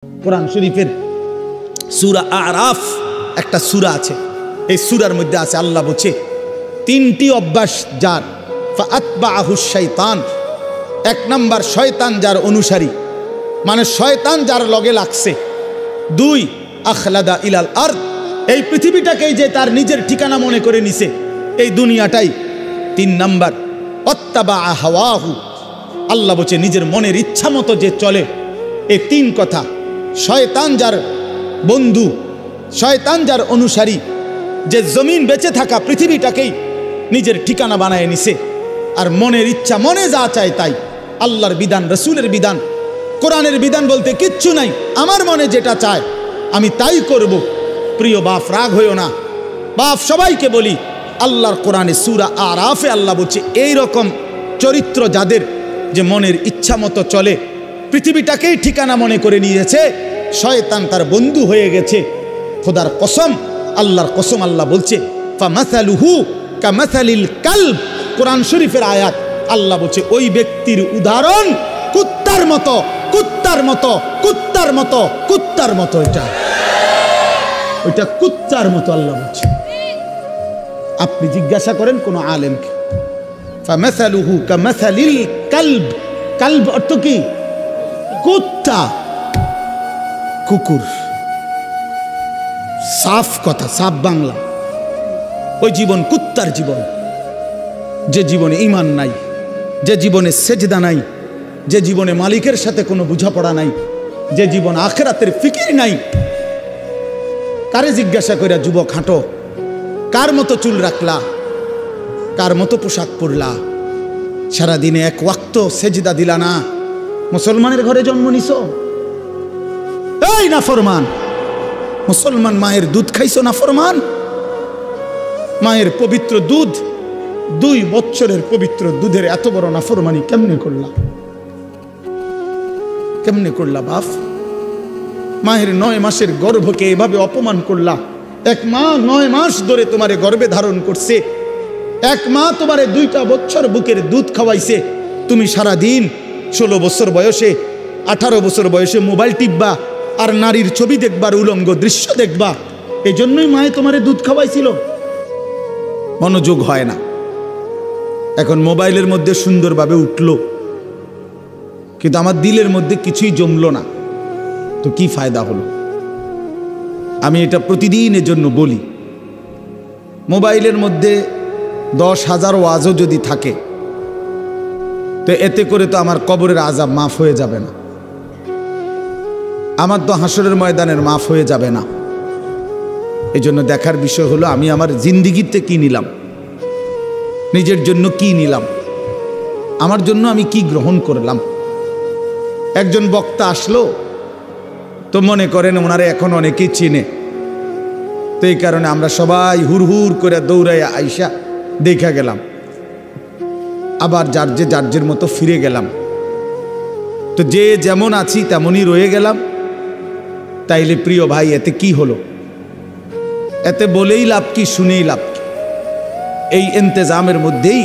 কোরআন শরীফের সূরা আরাফ একটা সূরা আছে, এই সূরার মধ্যে আছে আল্লাহ বলছে তিনটি অভ্যাস যার ফাআতবাহুশ শাইতান, এক নাম্বার শয়তান যার অনুসারী, মানে শয়তান যার লগে লাগছে। দুই আখলাদা ইলাল আরদ, এই পৃথিবীটাকেই যে তার নিজের ঠিকানা মনে করে নিছে, এই দুনিয়াটাই। তিন নাম্বার অত্তাবা হাওয়াহু, আল্লাহ বলছে নিজের মনের ইচ্ছা মতো যে চলে। এই তিন কথা, শয়তান যার বন্ধু, শয়তান যার অনুসারী, যে জমিন বেঁচে থাকা পৃথিবীটাকেই নিজের ঠিকানা বানায় নিছে, আর মনের ইচ্ছা, মনে যা চায় তাই। আল্লাহর বিধান, রসুলের বিধান, কোরআনের বিধান বলতে কিচ্ছু নাই, আমার মনে যেটা চায় আমি তাই করব। প্রিয় বাপ, রাগ হইও না বাপ, সবাইকে বলি, আল্লাহর কোরআনে সূরা আরাফে আল্লাহ বলছে এই রকম চরিত্র যাদের, যে মনের ইচ্ছা মতো চলে, পৃথিবীটাকেই ঠিকানা মনে করে নিয়েছে, শয়তান তার বন্ধু হয়ে গেছে। খোদার কসম, আল্লাহর কসম, আল্লাহ বলছে ফামাসালুহু কামাসালিল কালব, কোরআন শরীফের আয়াত। আল্লাহ বলছে ওই ব্যক্তির উদাহরণ কুত্তার মতো, কুত্তার মতো, কুত্তার মতো, কুত্তার মতো। ওইটা কুত্তার মতো আল্লাহ বলছে। আপনি জিজ্ঞাসা করেন কোন আলেমকে, ফামাসালুহু কামাসালিল কালব, কালব অর্থ কি? কুত্তা, কুকুর। সাফ কথা, সাফ বাংলা। ওই জীবন কুত্তার জীবন, যে জীবনে ঈমান নাই, যে জীবনে সেজদা নাই, যে জীবনে মালিকের সাথে কোনো বোঝাপড়া নাই, যে জীবন আখিরাতের ফিকির নাই। কারে জিজ্ঞাসা কইরা যুবক হাঁটো, কার মতো চুল রাখলা, কার মতো পোশাক পরলা, সারাদিনে এক ওয়াক্ত সেজদা দিলা না, মুসলমানের ঘরে জন্ম নিছো? এই নাফরমান মুসলমান, মায়ের দুধ খাইছো নাফরমান? মায়ের পবিত্র দুধ, 2 বছরের পবিত্র দুধের এত বড় নাফরমানি কেমনে করলা? কেমনে করলা বাপ? মায়ের 9 মাসের গর্ভকে এভাবে অপমান করলা। এক মা 9 মাস ধরে তোমারে গর্ভে ধারণ করছে, এক মা তোমারে 2টা বছর বুকের দুধ খাওয়াইছে। তুমি সারা দিন 16 বছর বয়সে, 18 বছর বয়সে মোবাইল টিপবা আর নারীর ছবি দেখবার, উলঙ্গ দৃশ্য দেখবা। এই জন্যই মায়ে তোমারে দুধ খাওয়াইছিল। মনোযোগ হয় না। এখন মোবাইলের মধ্যে সুন্দরভাবে উঠলো, কিন্তু আমার দিলের মধ্যে কিছুই জমলো না, তো কি ফায়দা হলো? আমি এটা প্রতিদিনের জন্য বলি, মোবাইলের মধ্যে 10,000 ওয়াজও যদি থাকে, তো এতে করে তো আমার কবরের আযাব মাফ হয়ে যাবে না, আমার তো হাসরের ময়দানের মাফ হয়ে যাবে না। এই জন্য দেখার বিষয় হলো আমি আমার জিন্দিগিতে কি নিলাম, নিজের জন্য কি নিলাম, আমার জন্য আমি কি গ্রহণ করলাম। একজন বক্তা আসলো, তো মনে করেন ওনারে এখন অনেকেই চিনে, তো এই কারণে আমরা সবাই হুড় করে দৌড়াইয়া আইসা দেখা গেলাম, আবার যার মতো ফিরে গেলাম। তো যে যেমন আছি তেমনই রয়ে গেলাম। তাইলে প্রিয় ভাই, এতে কি হলো? এতে বলেই লাভ কি, শুনেই লাভ কি? এই ইন্তেজামের মধ্যেই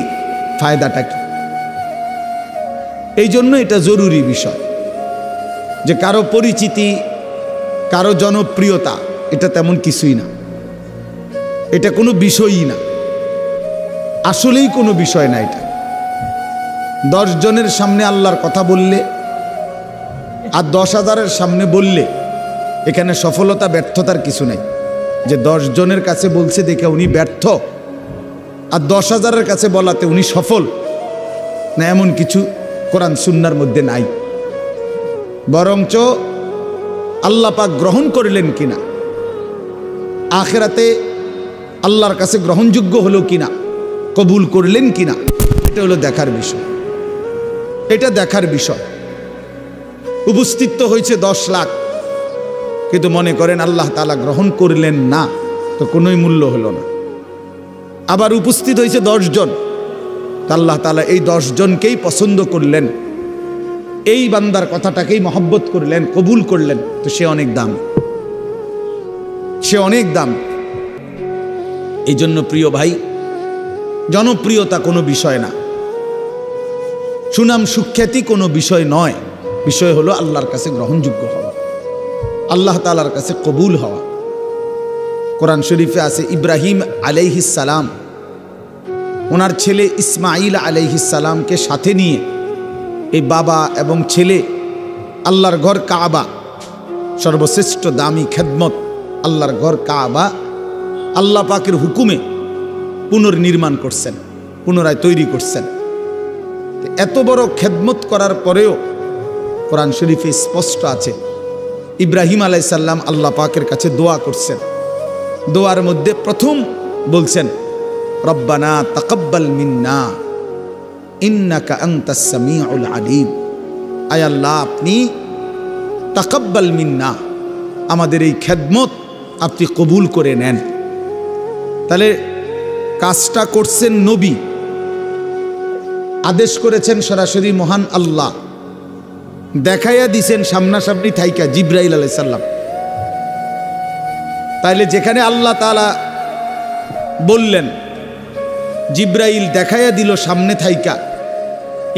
ফায়দাটা কি? এই জন্য এটা জরুরি বিষয় যে কারো পরিচিতি, কারো জনপ্রিয়তা, এটা তেমন কিছুই না, এটা কোনো বিষয়ই না, আসলেই কোনো বিষয় না। এটা 10 জনের সামনে আল্লাহর কথা বললে আর 10,000-এর সামনে বললে, এখানে সফলতা ব্যর্থতার কিছু নাই। যে 10 জনের কাছে বলছে দেখে উনি ব্যর্থ, আর 10,000-এর কাছে বলাতে উনি সফল না, এমন কিছু কোরআন সুন্নাহর মধ্যে নাই। বরঞ্চ আল্লাহ পাক গ্রহণ করলেন কিনা, আখিরাতে আল্লাহর কাছে গ্রহণযোগ্য হলো কিনা, কবুল করলেন কিনা, এটা হলো দেখার বিষয়। এটা দেখার বিষয়। উপস্থিত তো হয়েছে 10 লাখ, কিন্তু মনে করেন আল্লাহ তাআলা গ্রহণ করলেন না, তো কোনোই মূল্য হলো না। আবার উপস্থিত হয়েছে 10 জন, আল্লাহ তাআলা এই 10 জনকেই পছন্দ করলেন, এই বান্দার কথাটাকেই মহব্বত করলেন, কবুল করলেন, তো সে অনেক দাম, সে অনেক দাম। এই জন্য প্রিয় ভাই, জনপ্রিয়তা কোনো বিষয় না, সুনাম সুখ্যাতি কোনো বিষয় নয়, বিষয় হলো আল্লাহর কাছে গ্রহণযোগ্য হওয়া। আল্লাহ তাআলার কাছে কবুল হওয়া। কোরআন শরীফে আছে ইব্রাহিম আলাইহিস সালাম ওনার ছেলে ইসমাইল আলাইহিস সালামকে সাথে নিয়ে এই বাবা এবং ছেলে আল্লাহর ঘর কাবা, সর্বশ্রেষ্ঠ দামি খেদমত আল্লাহর ঘর কাবা আল্লাহ পাকের হুকুমে পুনর্নির্মাণ করছেন, পুনরায় তৈরি করছেন। এত বড় খেদমত করার পরেও কোরআন শরীফে স্পষ্ট আছে ইব্রাহিম আলাইহিস সালাম আল্লাহ পাকের কাছে দোয়া করছেন। দোয়ার মধ্যে প্রথম বলছেন রব্বানা তাকাব্বাল মিন্না ইন্নাকা আনতাস সামিউল আলিম। আয় আল্লাহ, আপনি তাকাব্বাল মিন্না, আমাদের এই খেদমত আপনি কবুল করে নেন। তাহলে কাজটা করছেন নবী, আদেশ করেছেন সরাসরি মহান আল্লাহ, দেখাইয়া দিছেন সামনাসামনি থাইকা জিব্রাইল আলাইহিস সালাম। তাইলে যেখানে আল্লাহ তাআলা বললেন, জিব্রাইল দেখাইয়া দিল সামনে থাইকা,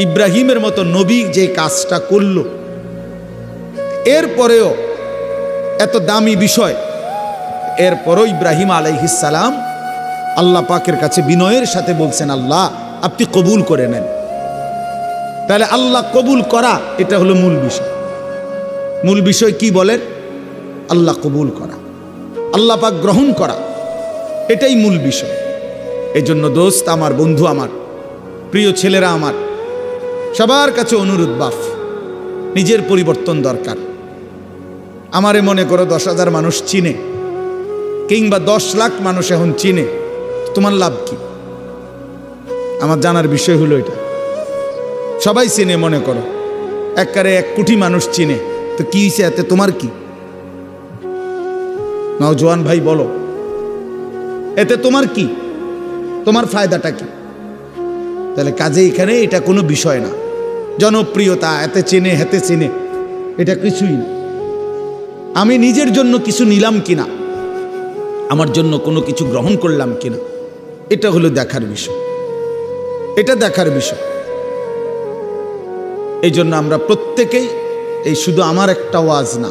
ইব্রাহিমের মতো নবী যে কাজটা করল, এরপরেও এত দামি বিষয়, এরপরও ইব্রাহিম আলাইহিস সালাম আল্লাহ পাকের কাছে বিনয়ের সাথে বলছেন আল্লাহ আপনি কবুল করে নেন। তাহলে আল্লাহ কবুল করা এটা হলো মূল বিষয়। মূল বিষয় কি বলেন? আল্লাহ কবুল করা, আল্লাহ পাক গ্রহণ করা, এটাই মূল বিষয়। এই জন্য দোস্ত আমার, বন্ধু আমার, প্রিয় ছেলেরা আমার, সবার কাছে অনুরোধ, বাপ নিজের পরিবর্তন দরকার। আমারে মনে করো 10,000 মানুষ চিনে, কিংবা 10 লাখ মানুষ এখন চিনে, তোমার লাভ কি? আমার জানার বিষয় হলো এটা। সবাই চিনে মনে করো, একবারে 1 কোটি মানুষ চিনে, তো কি হয়েছে এতে? তোমার কি? নওজোয়ান ভাই বলো, এতে তোমার কি? তোমার ফায়দাটা কি? তাহলে কাজে এখানে এটা কোনো বিষয় না। জনপ্রিয়তা, এতে চেনে হেতে চেনে, এটা কিছুই না। আমি নিজের জন্য কিছু নিলাম কিনা, আমার জন্য কোনো কিছু গ্রহণ করলাম কিনা, এটা হলো দেখার বিষয়, এটা দেখার বিষয়। এই জন্য আমরা প্রত্যেকেই, এই শুধু আমার একটা ওয়াজ না,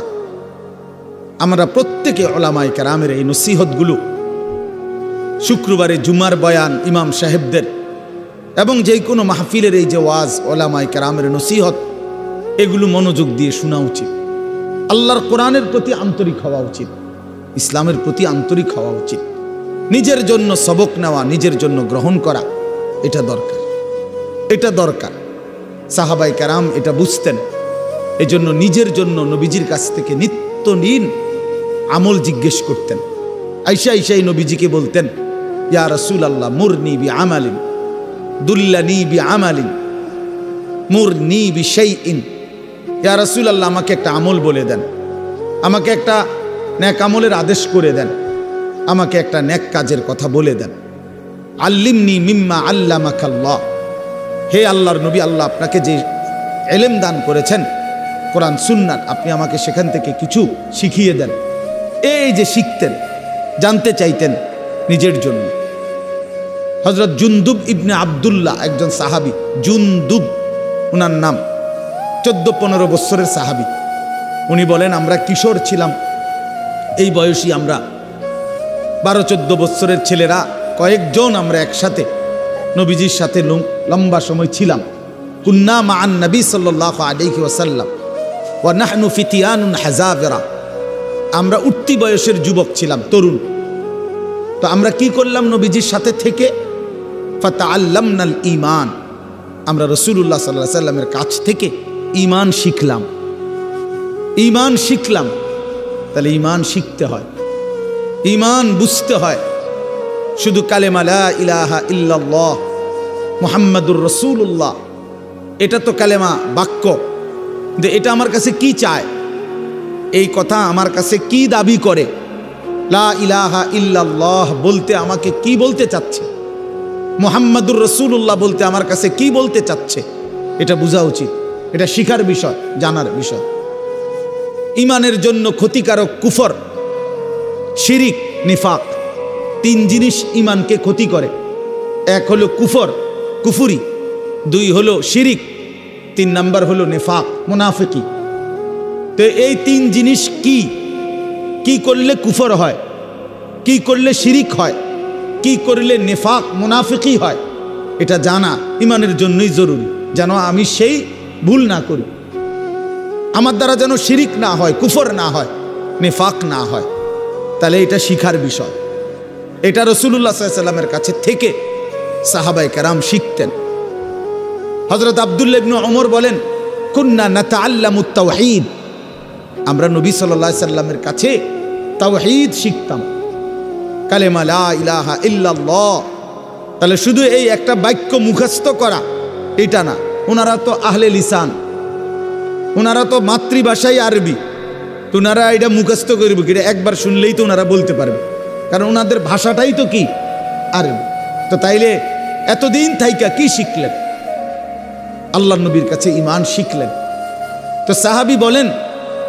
আমরা প্রত্যেকে উলামায়ে কেরামের এই নসিহতগুলো, শুক্রবারে জুমার বয়ান ইমাম সাহেবদের এবং যে কোনো মাহফিলের এই যে ওয়াজ, উলামায়ে কেরামের নসিহত, এগুলো মনোযোগ দিয়ে শোনা উচিত। আল্লাহর কোরআনের প্রতি আন্তরিক হওয়া উচিত, ইসলামের প্রতি আন্তরিক হওয়া উচিত। নিজের জন্য সবক নেওয়া, নিজের জন্য গ্রহণ করা, এটা দরকার, এটা দরকার। সাহাবায়ে কেরাম এটা বুঝতেন। এই জন্য নিজের জন্য নবীজির কাছ থেকে নিত্যদিন আমল জিজ্ঞেস করতেন। আইসা আইসাই নবীজিকে বলতেন, ইয়া রাসূলুল্লাহ মুরনি বিআমালিন দুল্লানি বিআমালিন মুরনি বিশাইইন। ইয়া রাসূলুল্লাহ আমাকে একটা আমল বলে দেন, আমাকে একটা নেক আমলের আদেশ করে দেন, আমাকে একটা নেক কাজের কথা বলে দেন। আল্লিমনি মিম্মা আল্লামাকাল্লাহ। হে আল্লাহর নবী, আল্লাহ আপনাকে যে ইলম দান করেছেন কোরআন সুন্নাত, আপনি আমাকে সেখান থেকে কিছু শিখিয়ে দেন। এই যে শিখতেন, জানতে চাইতেন নিজের জন্য। হযরত জুনদুব ইবনে আব্দুল্লাহ একজন সাহাবী, জুনদুব ওনার নাম, 14-15 বছরের সাহাবী। উনি বলেন আমরা কিশোর ছিলাম, এই বয়সী আমরা 12-14 বছরের ছেলেরা কয়েকজন আমরা একসাথে নবীজির সাথে লম্বা সময় ছিলাম। কুন্না মা'আন নবী সাল্লাল্লাহু আলাইহি ওয়াসাল্লাম ওয়া নাহনু ফিতিয়ানুন হাযাবিরা। আমরা উঠতি বয়সের যুবক ছিলাম, তরুণ। তো আমরা কি করলাম? নবীজির সাথে থেকে ফাতাআল্লামনাল ঈমান, আমরা রাসূলুল্লাহ সাল্লাল্লাহু আলাইহি ওয়াসাল্লামের কাছ থেকে ঈমান শিখলাম, ঈমান শিখলাম। তাহলে ঈমান শিখতে হয়, ঈমান বুঝতে হয়। শুধু কালেমা লা ইলাহা ইল্লাল্লাহ মুহাম্মাদুর রাসূলুল্লাহ, এটা তো কালেমা, বাক্য, যে এটা আমার কাছে কি চায়, এই কথা আমার কাছে কি দাবি করে, লা ইলাহা ইল্লাল্লাহ বলতে আমাকে কি বলতে চাচ্ছে, মুহাম্মাদুর রাসূলুল্লাহ বলতে আমার কাছে কি বলতে চাচ্ছে, এটা বোঝা উচিত। এটা শিখার বিষয়, জানার বিষয়। ঈমানের জন্য ক্ষতিকারক কুফর, শিরিক, নিফাক, 3 জিনিস ঈমানকে ক্ষতি করে। 1 হলো কুফর, কুফুরি, 2 হলো শিরিক, 3 নাম্বার হলো নিফাক, মুনাফিকি। তো এই 3 জিনিস কি? কি করলে কুফর হয়, কি করলে শিরিক হয়, কি করলে নেফাক মুনাফিকি হয়, এটা জানা ইমানের জন্যই জরুরি, যেন আমি সেই ভুল না করি, আমার দ্বারা যেন শিরিক না হয়, কুফর না হয়, নেফাক না হয়। তাহলে এটা শিখার বিষয়। এটা রাসূলুল্লাহ সাল্লাল্লাহু আলাইহি ওয়াসাল্লামের কাছে থেকে সাহাবায়ে কেরাম শিখতেন। হযরত আব্দুল্লাহ ইবনে ওমর বলেন, কুন্না নাতাআল্লামুত তাওহীদ, আমরা নবী সাল্লাল্লাহু আলাইহি ওয়াসাল্লামের কাছে তাওহীদ শিখতাম, কালেমা লা ইলাহা ইল্লাল্লাহ। তাহলে শুধু এই একটা বাক্য মুখস্থ করা এটা না, ওনারা তো আহলে লিসান, ওনারা তো মাতৃভাষাই আরবি, তো ওনারা এটা মুখস্থ করবে কি? একবার শুনলেই তো ওনারা বলতে পারবে, কারণ ওনাদের ভাষাটাই তো কি আরবি। তো তাইলে এতদিন থাইকা কি শিখলেন? আল্লাহ নবীর কাছে ঈমান শিখলেন। তো সাহাবী বলেন,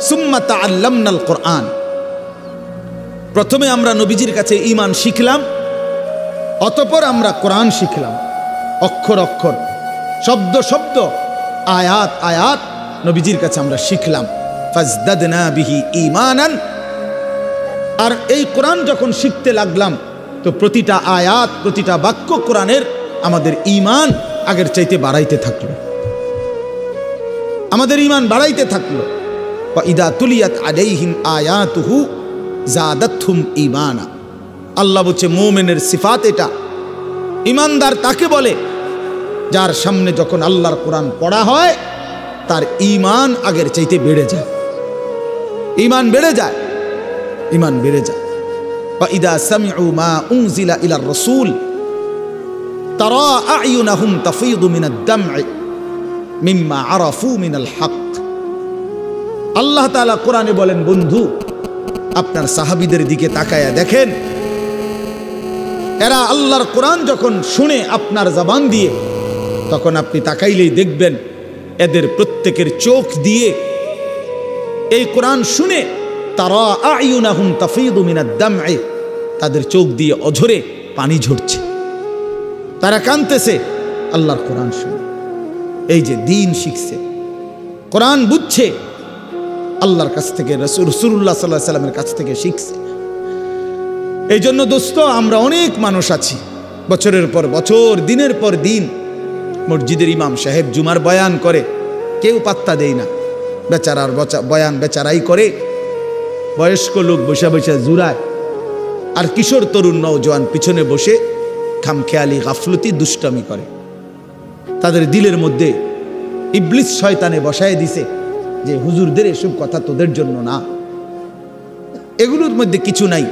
সুম্মা তাআল্লামনাল কোরআন, প্রথমে আমরা নবীজির কাছে ঈমান শিখলাম, অতঃপর আমরা কোরআন শিখলাম, অক্ষর অক্ষর, শব্দ শব্দ, আয়াত আয়াত নবীজির কাছে আমরা শিখলাম। ফাজদাদনা বিহি ঈমানান, আর এই কোরআন যখন শিখতে লাগলাম তো প্রতিটা আয়াত, প্রতিটা বাক্য কোরআনের আমাদের ঈমান আগের চাইতে বাড়াইতে থাকলো, আমাদের ঈমান বাড়াইতে থাকলো। ওয়া ইদা তুলিয়াত আলাইহিম আয়াতুহু জাদাতহুম ঈমানা, আল্লাহ বলছে মুমিনের সিফাত এটা। ঈমানদার তাকে বলে যার সামনে যখন আল্লাহর কোরআন পড়া হয় তার ঈমান আগের চাইতে বেড়ে যায়, ঈমান বেড়ে যায়, ঈমান বেড়ে যায়। ওয়া ইদা সামিউ মা উনজিলা ইলার রাসূল তারা আ'য়ুনাহুম তাফীদু মিনাদ দাম'i মিম্মা আরাফু মিনাল হক। আল্লাহ তাআলা কোরআনে বলেন, বন্ধু আপনার সাহাবীদের দিকে তাকায়া দেখেন, এরা আল্লাহর কোরআন যখন শুনে আপনার জবান দিয়ে, তখন আপনি তাকাইলেই দেখবেন এদের প্রত্যেকের চোখ দিয়ে এই কোরআন শুনে তারা আ'য়ুনাহুম তাফীদু মিনাদ দাম'i, তাদের চোখ দিয়ে অঝরে পানি ঝরছে, তারা কাঁদতেছে আল্লাহর কোরআন শুনে। এই যে দিন শিখছে, কোরআন বুঝছে, আল্লাহর কাছ থেকে রাসূলুল্লাহ সাল্লাল্লাহু আলাইহি ওয়াসাল্লামের কাছ থেকে শিখছে। এই জন্য দোস্ত, আমরা অনেক মানুষ আছি বছরের পর বছর, দিনের পর দিন মসজিদের ইমাম সাহেব জুমার বয়ান করে, কেউ পাত্তা দেয় না, বেচারার বয়ান বেচারাই করে, বয়স্ক লোক বসে বসে জুরায়, আর কিশোর তরুণ নওজোয়ান পিছনে বসে খামখেয়ালি গাফলতি দুষ্টামি করে। তাদের দিলের মধ্যে ইবলিস শয়তানে বসায় দিছে যে হুজুরদের এসব কথা তোদের জন্য না, এগুলোর মধ্যে কিছু নাই,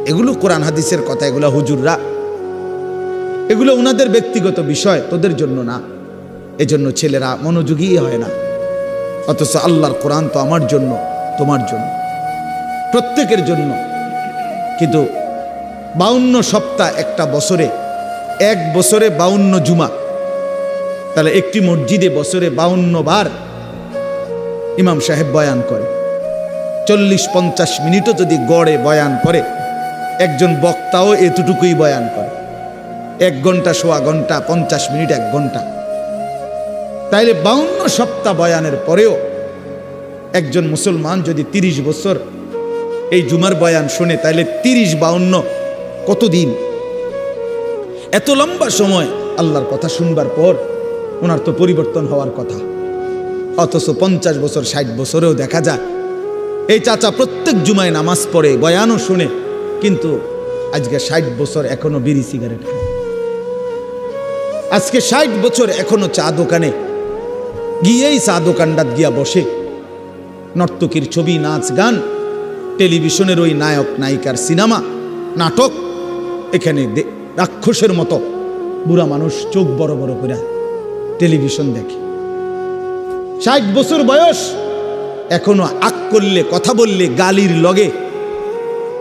এগুলো কোরআন হাদিসের কথা, এগুলো হুজুররা, এগুলো ওনাদের ব্যক্তিগত বিষয়, তোদের জন্য না। এজন্য ছেলেরা মনোযোগী হয় না, অথচ আল্লাহর কোরআন তো আমার জন্য, তোমার জন্য, প্রত্যেকের জন্য। কিন্তু 52 সপ্তাহ একটা বছরে, এক বছরে 52 জুমা, তাহলে একটি মসজিদে বছরে 52 বার ইমাম সাহেব বয়ান করে। 40-50 মিনিটও যদি গড়ে বয়ান করে, একজন বক্তাও এতটুকুই বয়ান করে, 1 ঘন্টা, সোয়া ঘন্টা, 50 মিনিট, 1 ঘন্টা। তাইলে 52 সপ্তাহ বয়ানের পরেও একজন মুসলমান যদি 30 বছর এই জুমার বয়ান শুনে, তাইলে 30-52 কতদিন? এত লম্বা সময় আল্লাহর কথা শুনবার পর ওনার তো পরিবর্তন হওয়ার কথা, অথচ 50 বছর 60 বছরেও দেখা যায় এই চাচা প্রত্যেক জুমায় নামাজ পড়ে, বয়ানও শুনে, কিন্তু আজকে 60 বছর এখনো বিড়ি সিগারেট খায়, আজকে 60 বছর এখনো চা দোকানে গিয়েই চা দোকানটাত গিয়া বসে, নর্তকীর ছবি, নাচ গান, টেলিভিশনের ওই নায়ক নায়িকার সিনেমা, নাটক, এখানে রাক্ষসের মতো বুড়া মানুষ চোখ বড় বড় করে টেলিভিশন দেখে। 60 বছর বয়স, এখনো আক করলে, কথা বললে গালির লগে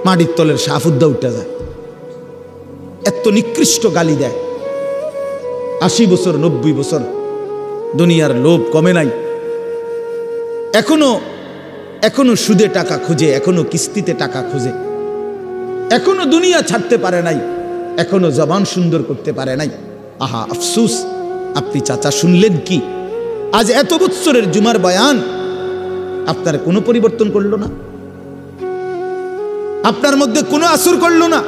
মাটির তলের সাফুদ্দা উঠে যায়, এত নিকৃষ্ট গালি দেয়। 80 বছর 90 বছর, দুনিয়ার লোভ কমে নাই, এখনো সুদে টাকা খুঁজে, এখনো কিস্তিতে টাকা খুঁজে, এখনো দুনিয়া ছাড়তে পারে নাই, এখনো জবান সুন্দর করতে পারে নাই। আহা আফসুস, আপনি চাচা শুনলেন কি? আজ এত বছরের জুমার বয়ান আপনার কোনো পরিবর্তন করলো না, আপনার মধ্যে কোনো আসর করলো না,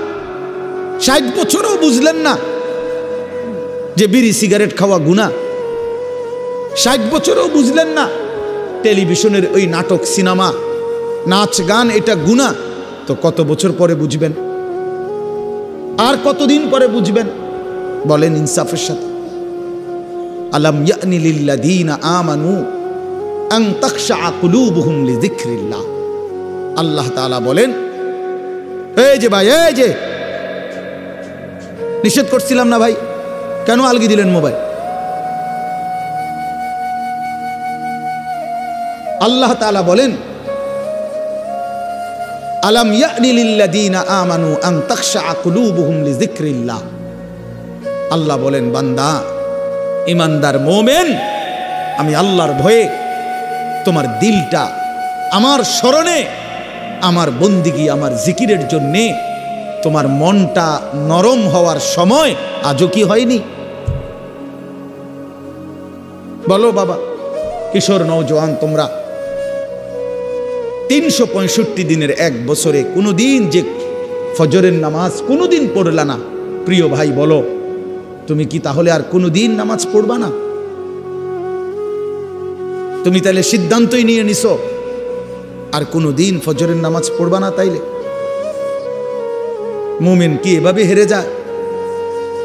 60 বছরও বুঝলেন না যে বিড়ি সিগারেট খাওয়া গুনাহ, 60 বছরও বুঝলেন না টেলিভিশনের ওই নাটক সিনেমা নাচ গান এটা গুনাহ, তো কত বছর পরে বুঝবেন? আর কতদিন পরে বুঝবেন? বলেন ইনসাফের সাথে। আলাম ইয়ানি লিল্লাযীনা আমানু আন তাখশা কুলুবুহুম লিযিকরিল্লাহ। আল্লাহ তাআলা বলেন, এই যে ভাই, এই যে নিষেধ করছিলাম না ভাই, কেন আলগি দিলেন মোবাইল? আল্লাহ তাআলা বলেন, আলাম ইয়ানি লিল্লাযীনা আমানু আন তাখশা কুলুবুহুম লিযিকরিল্লাহ। আল্লাহ বলেন, বান্দা ঈমানদার মুমিন, আমি আল্লাহর ভয়ে তোমার দিলটা আমার স্মরণে, আমার বন্দিগি, আমার জিকিরের জন্যে তোমার মনটা নরম হওয়ার সময় আজও কি হয়নি? বলো বাবা, কিশোর নওজোয়ান, তোমরা 365 দিনের এক বছরে কোনোদিন যে ফজরের নামাজ কোনোদিন পড়লা না, প্রিয় ভাই বলো, তুমি কি তাহলে আর কোনোদিন নামাজ পড়বা না? তুমি তাইলে সিদ্ধান্তই নিয়ে নিছো আর কোনোদিন ফজরের নামাজ পড়বা না? তাইলে মুমিন কি এভাবে হেরে যায়?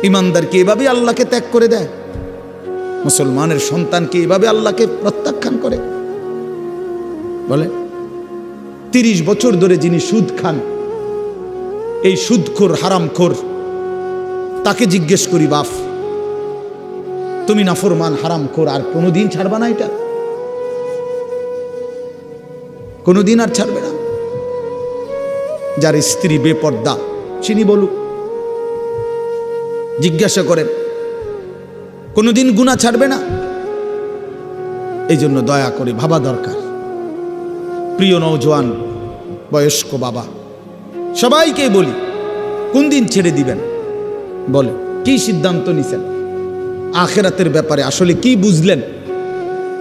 ইমানদার কি এভাবে আল্লাহকে ত্যাগ করে দেয়? মুসলমানের সন্তান কি এভাবে আল্লাহকে প্রত্যাখ্যান করে? বলে 30 বছর ধরে যিনি সুদ খান, এই সুদখোর হারামখোর, তাকে জিজ্ঞেস করি, বাপ তুমি নাফরমান হারামখোর, আর কোনোদিন ছাড়বা না? এটা কোনোদিন আর ছাড়বে না? যার স্ত্রী বেপর্দা চিনি বলুক, জিজ্ঞাসা করেন, কোনোদিন গুনাহ ছাড়বে না? এই জন্য দয়া করে ভাবা দরকার। প্রিয় নওজোয়ান, বয়স্ক বাবা, সবাইকে বলি, কোন দিন ছেড়ে দিবেন? বলে কি সিদ্ধান্ত নিছেন? আখিরাতের ব্যাপারে আসলে কি বুঝলেন?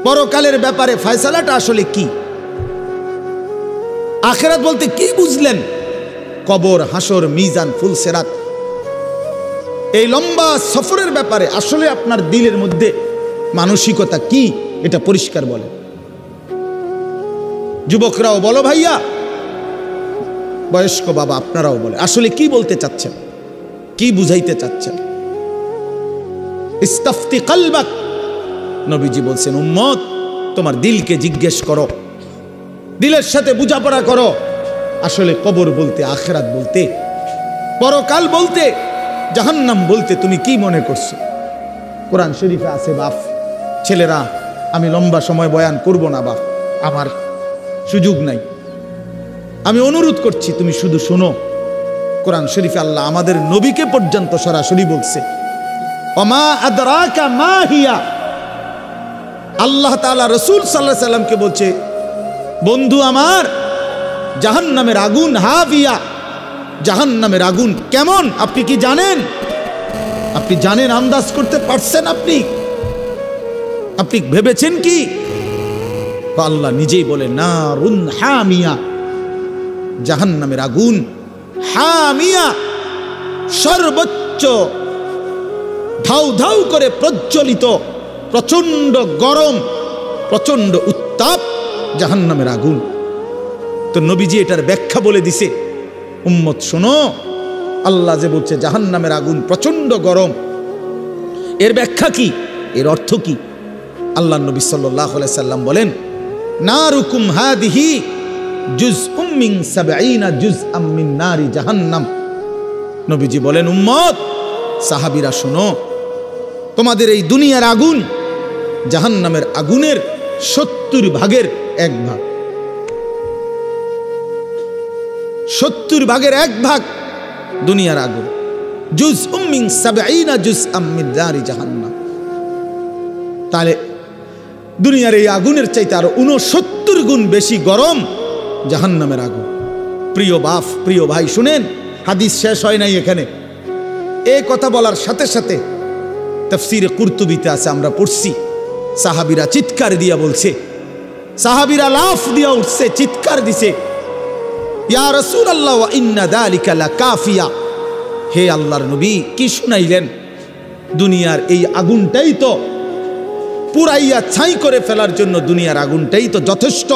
পরকালের ব্যাপারে ফয়সালাটা আসলে কি? আখিরাত বলতে কি বুঝলেন? কবর, হাসর, মিজান, ফুলসেরাত, এই লম্বা সফরের ব্যাপারে আসলে আপনার দিলের মধ্যে মানসিকতা কি, এটা পরিষ্কার বলে। যুবকরাও বলো ভাইয়া, বয়স্ক বাবা আপনারাও বলে, আসলে কি বলতে চাচ্ছেন, কি বুঝাইতে চাচ্ছেন? ইস্তাফতি কলবাক, নবীজি বলছেন, উম্মত তোমার দিলকে জিজ্ঞেস করো, দিলের সাথে বোঝাপড়া করো, আসলে কবর বলতে, আখিরাত বলতে, পরকাল বলতে, জাহান্নাম বলতে তুমি কি মনে করছো? কোরআন শরীফে আছে বাপ, ছেলেরা আমি লম্বা সময় বয়ান করব না বাপ, আমার সুযোগ নাই, আমি অনুরোধ করছি তুমি শুধু শোনো। কোরআন শরীফে আল্লাহ আমাদের নবীকে পর্যন্ত সরাসরি বলছে, ওমা আদরাকা মা হিয়া। আল্লাহ তাআলা রাসূল সাল্লাল্লাহু আলাইহি সাল্লামকে বলছে, বন্ধু আমার, জাহান্নামের আগুন হাভিয়া, জাহান্নামের আগুন কেমন আপনি কি জানেন? আপনি জানেন, আন্দাজ করতে পারছেন? আপনি ভেবেছেন কি? আল্লাহ নিজেই বলে, নারুন হামিয়া, জাহান্নামের আগুন হামিয়া, সর্বোচ্চ ধাউ ধাউ করে প্রজ্বলিত, প্রচন্ড গরম, প্রচন্ড উত্তাপ জাহান্নামের আগুন। তো নবীজি এটার ব্যাখ্যা বলে দিছে, উম্মত শোনো, আল্লাহ যে বলছে জাহান্নামের আগুন প্রচন্ড গরম, এর ব্যাখ্যা কি, এর অর্থ কি? আল্লাহ নবী সাল্লাল্লাহু আলাইহি সাল্লাম বলেন, নারুকুম হাদিহি জুজউম মিন 70 জুজআম মিন নারি জাহান্নাম। নবীজি বলেন, উম্মত সাহাবীরা শোনো, তোমাদের এই দুনিয়ার আগুন জাহান্নামের আগুনের 70 ভাগের 1 ভাগ, 70 ভাগের 1 ভাগ দুনিয়ার আগুন। জুজউম মিন 70 জুজআম মিন নারি জাহান্নাম। তাহলে দুনিয়ার এই আগুনের চাইতে আরো 69 গুণ বেশি গরম জাহান্নামের আগুন। প্রিয় বাপ, প্রিয় ভাই, শুনেন, হাদিস শেষ হয় নাই এখানে। এই কথা বলার সাথে সাথে তাফসীরে কুরতুবিতে আছে, আমরা পড়ছি, সাহাবীরা চিৎকার দিয়া বলছে, সাহাবীরা লাফ দিয়া উঠছে, চিৎকার দিছে, ইয়া রাসূলুল্লাহ ওয়া ইন্না যালিকা লাকাফিয়া, হে আল্লাহর নবী কি শুনাইলেন? দুনিয়ার এই আগুনটাই তো পুরাইয়া ছাই করে ফেলার জন্য, দুনিয়ার আগুনটাই তো যথেষ্ট।